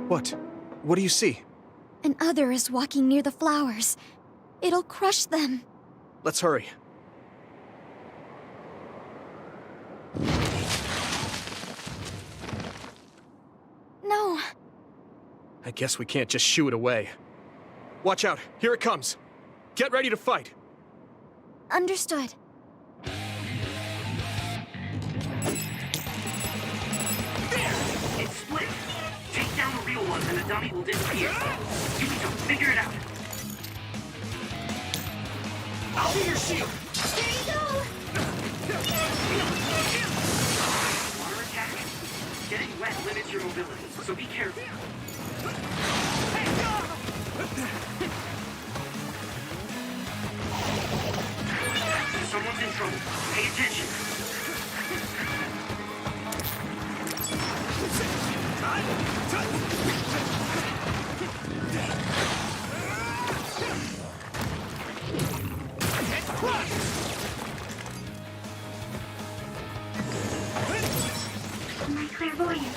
What? What do you see? An other is walking near the flowers. It'll crush them. Let's hurry. No. I guess we can't just shoo it away. Watch out, here it comes. Get ready to fight. Understood. It's split. Take down the real one and the dummy will disappear. You can figure it out. I'll be your shield. There you go! Water attack. Getting wet limits your mobility, so be careful. Someone's in trouble. Pay attention. My clairvoyance.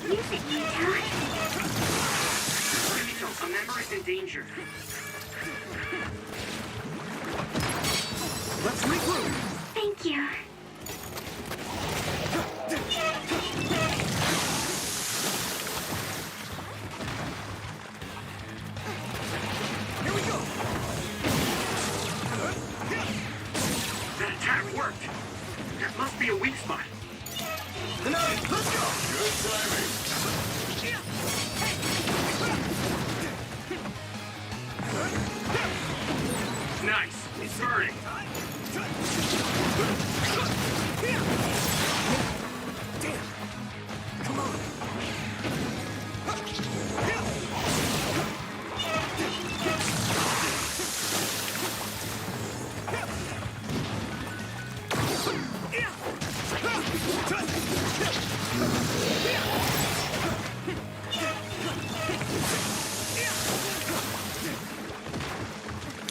Use it, Yuta. Rito, a member is in danger. Let's regroup. Thank you. Here we go. That attack worked. That must be a weak spot. Let's go. Good timing. Nice. It's burning. Damn. Come on.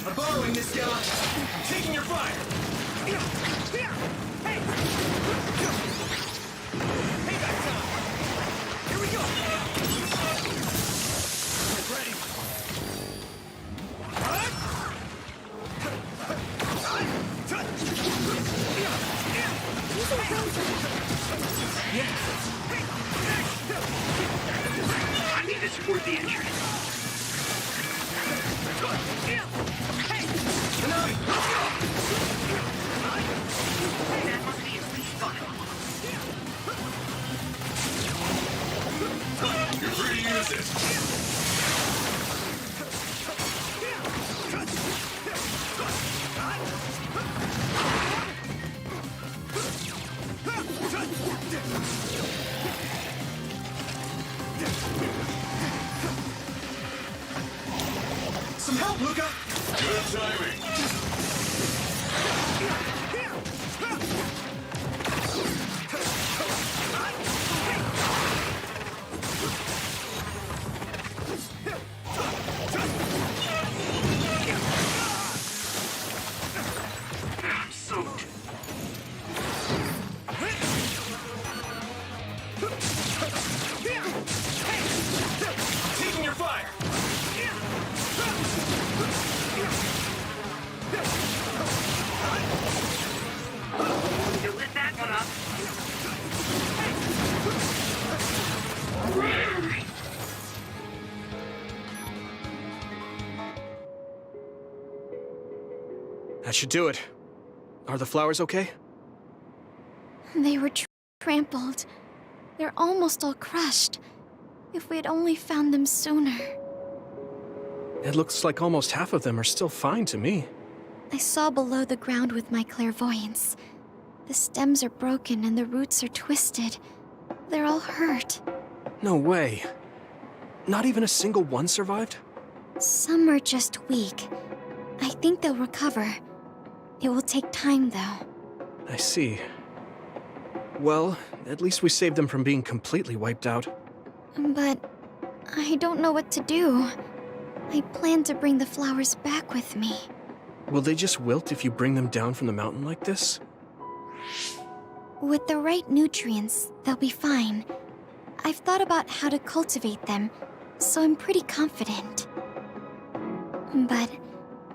I'm borrowing this gun. I'm taking your fire. Hey! Payback time! Here we go! Get ready! I need to support the injured. That must be his weak spot. You're free to use it. Some help, Luca! Good timing. I'm soaked. Taking your fire! You lit that one up. That should do it. Are the flowers okay? They were trampled. They're almost all crushed. If we had only found them sooner. It looks like almost half of them are still fine to me. I saw below the ground with my clairvoyance. The stems are broken and the roots are twisted. They're all hurt. No way. Not even a single one survived? Some are just weak. I think they'll recover. It will take time, though. I see. Well, at least we saved them from being completely wiped out. But I don't know what to do. I plan to bring the flowers back with me. Will they just wilt if you bring them down from the mountain like this? With the right nutrients, they'll be fine. I've thought about how to cultivate them, so I'm pretty confident. But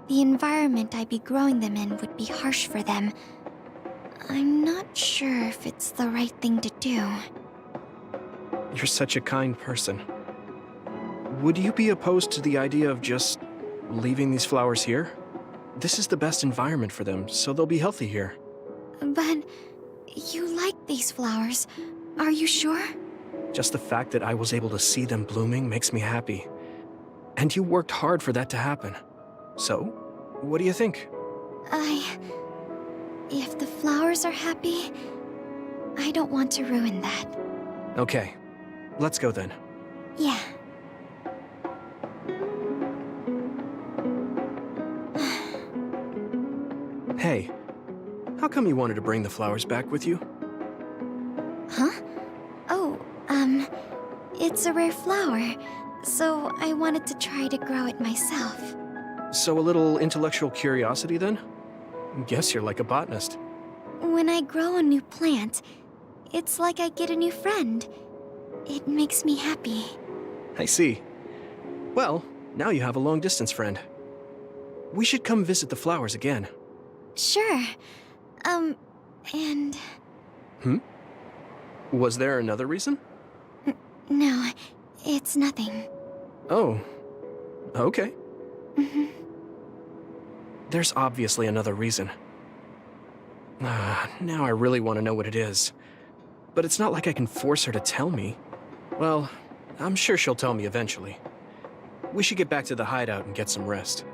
the environment I'd be growing them in would be harsh for them. I'm not sure if it's the right thing to do. You're such a kind person. Would you be opposed to the idea of just leaving these flowers here? This is the best environment for them, so they'll be healthy here. But you like these flowers, are you sure? Just the fact that I was able to see them blooming makes me happy. And you worked hard for that to happen. So, what do you think? If the flowers are happy, I don't want to ruin that. Okay, let's go then. Yeah. Hey, how come you wanted to bring the flowers back with you? Huh? Oh, it's a rare flower, so I wanted to try to grow it myself. So a little intellectual curiosity then? Guess you're like a botanist. When I grow a new plant, it's like I get a new friend. It makes me happy. I see. Well, now you have a long-distance friend. We should come visit the flowers again. Sure. And... Was there another reason? No, it's nothing. Oh, okay. There's obviously another reason. Now I really want to know what it is. But it's not like I can force her to tell me. Well, I'm sure she'll tell me eventually. We should get back to the hideout and get some rest.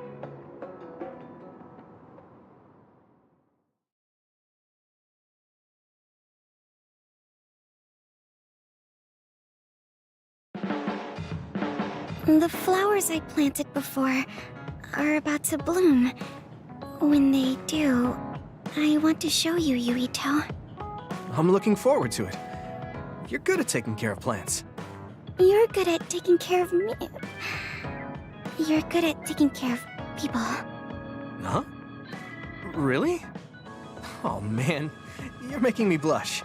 The flowers I planted before are about to bloom. When they do, I want to show you, Yuito. I'm looking forward to it. You're good at taking care of plants. You're good at taking care of me. You're good at taking care of people. Huh? Really? Oh man, you're making me blush.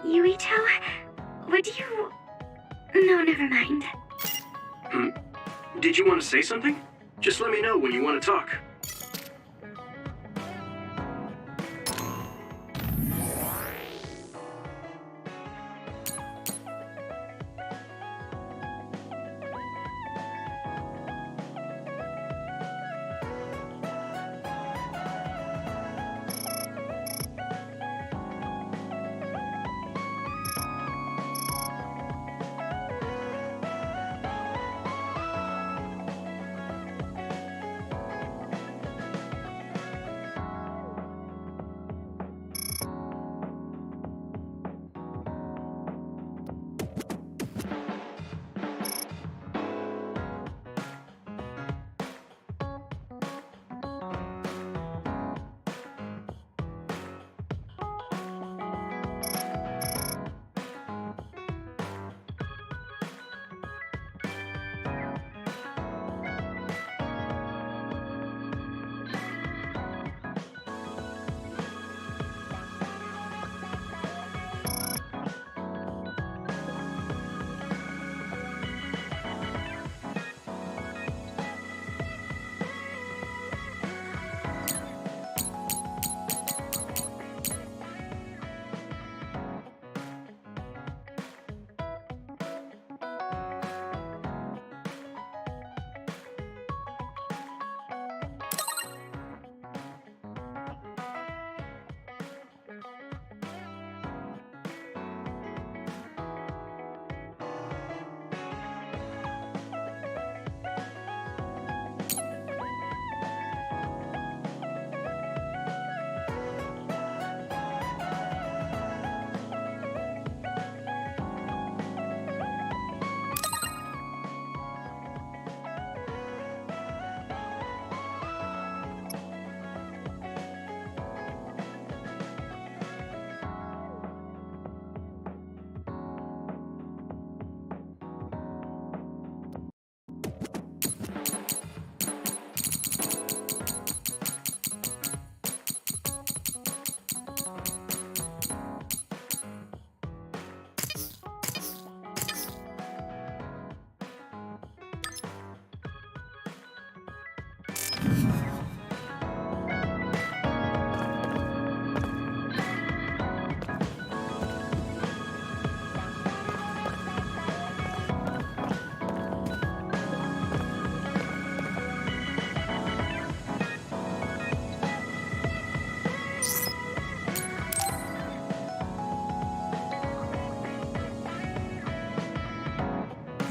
Yuito? Would you... No, never mind. Did you want to say something? Just let me know when you want to talk.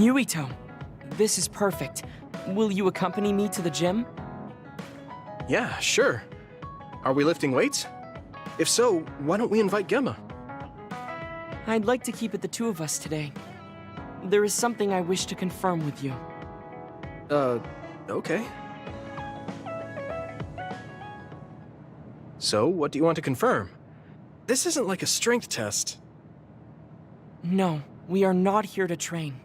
Yuito, this is perfect. Will you accompany me to the gym? Yeah, sure. Are we lifting weights? If so, why don't we invite Gemma? I'd like to keep it the two of us today. There is something I wish to confirm with you. Okay. So, what do you want to confirm? This isn't like a strength test. No, we are not here to train.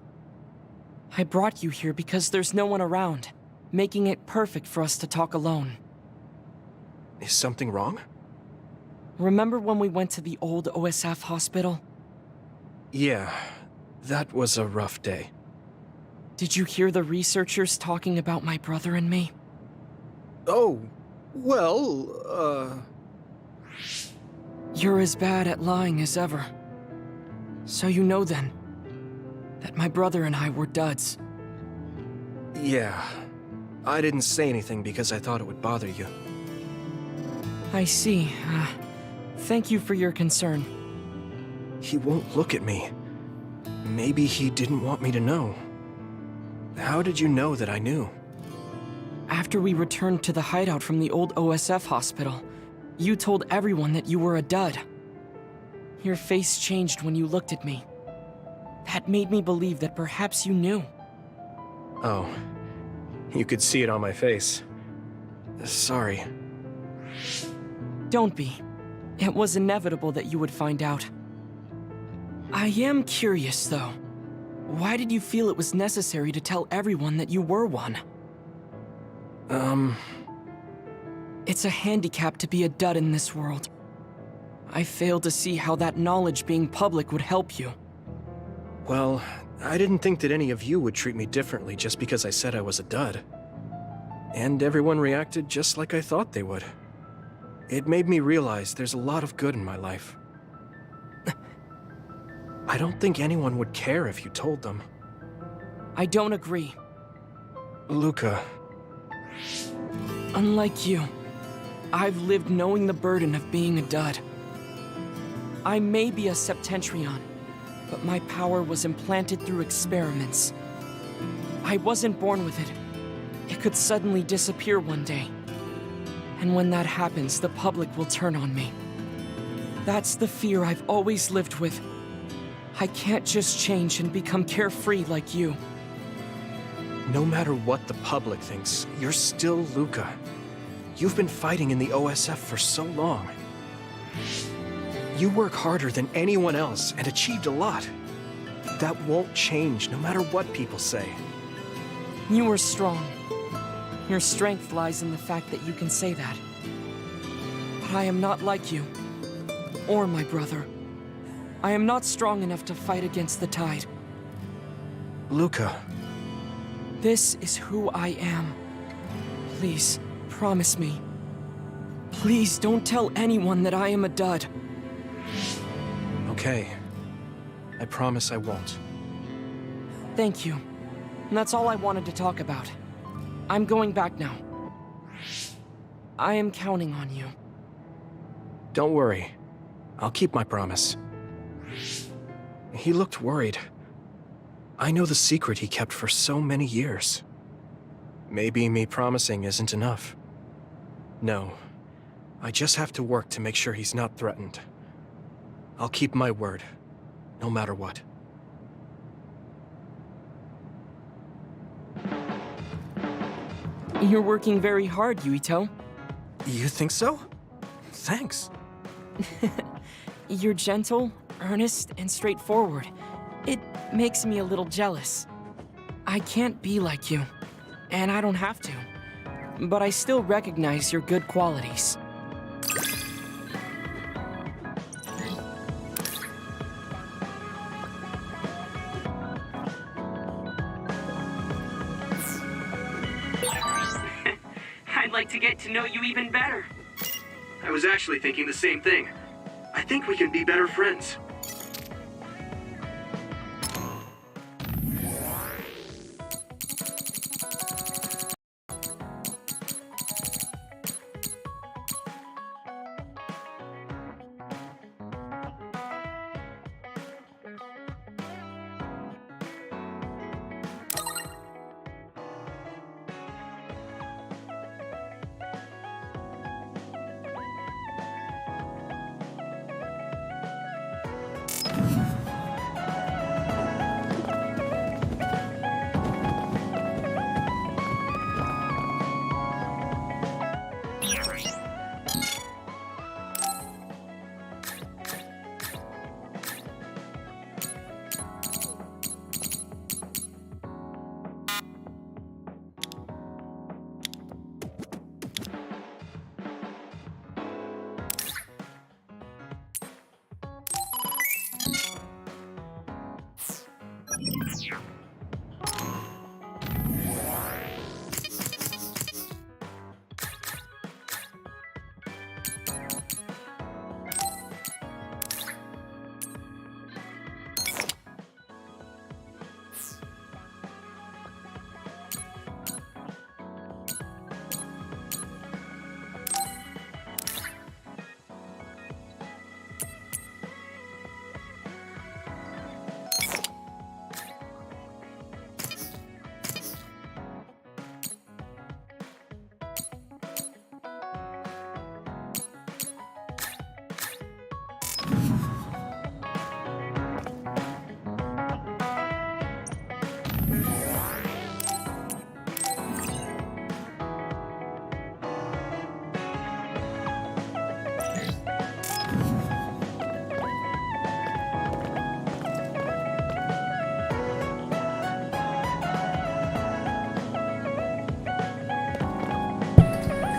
I brought you here because there's no one around, making it perfect for us to talk alone. Is something wrong? Remember when we went to the old OSF hospital? Yeah, that was a rough day. Did you hear the researchers talking about my brother and me? Oh, well, You're as bad at lying as ever. So you know then, that my brother and I were duds. Yeah. I didn't say anything because I thought it would bother you. I see. Thank you for your concern. He won't look at me. Maybe he didn't want me to know. How did you know that I knew? After we returned to the hideout from the old OSF hospital, you told everyone that you were a dud. Your face changed when you looked at me. That made me believe that perhaps you knew. Oh. You could see it on my face. Sorry. Don't be. It was inevitable that you would find out. I am curious, though. Why did you feel it was necessary to tell everyone that you were one? It's a handicap to be a dud in this world. I fail to see how that knowledge being public would help you. Well, I didn't think that any of you would treat me differently just because I said I was a dud. And everyone reacted just like I thought they would. It made me realize there's a lot of good in my life. I don't think anyone would care if you told them. I don't agree. Luca. Unlike you, I've lived knowing the burden of being a dud. I may be a Septentrion, but my power was implanted through experiments. I wasn't born with it. It could suddenly disappear one day. And when that happens, the public will turn on me. That's the fear I've always lived with. I can't just change and become carefree like you. No matter what the public thinks, you're still Luca. You've been fighting in the OSF for so long. You work harder than anyone else and achieved a lot. That won't change no matter what people say. You are strong. Your strength lies in the fact that you can say that. But I am not like you. Or my brother. I am not strong enough to fight against the tide. Luca. This is who I am. Please, promise me. Please don't tell anyone that I am a dud. Okay. I promise I won't. Thank you. And that's all I wanted to talk about. I'm going back now. I am counting on you. Don't worry. I'll keep my promise. He looked worried. I know the secret he kept for so many years. Maybe me promising isn't enough. No. I just have to work to make sure he's not threatened. I'll keep my word, no matter what. You're working very hard, Yuito. You think so? Thanks. You're gentle, earnest, and straightforward. It makes me a little jealous. I can't be like you, and I don't have to. But I still recognize your good qualities. I'd like to get to know you even better. I was actually thinking the same thing. I think we can be better friends.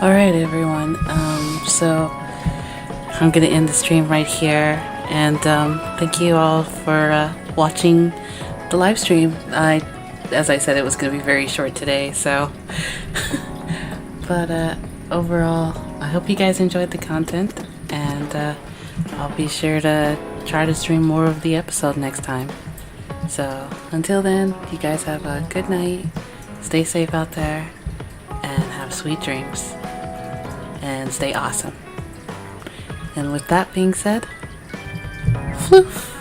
Alright, everyone. So I'm gonna end the stream right here, and thank you all for watching the live stream. As I said, it was gonna be very short today, so. But overall, I hope you guys enjoyed the content, and I'll be sure to try to stream more of the episode next time. So until then, you guys have a good night, stay safe out there, and have sweet dreams, and stay awesome. And with that being said, floof!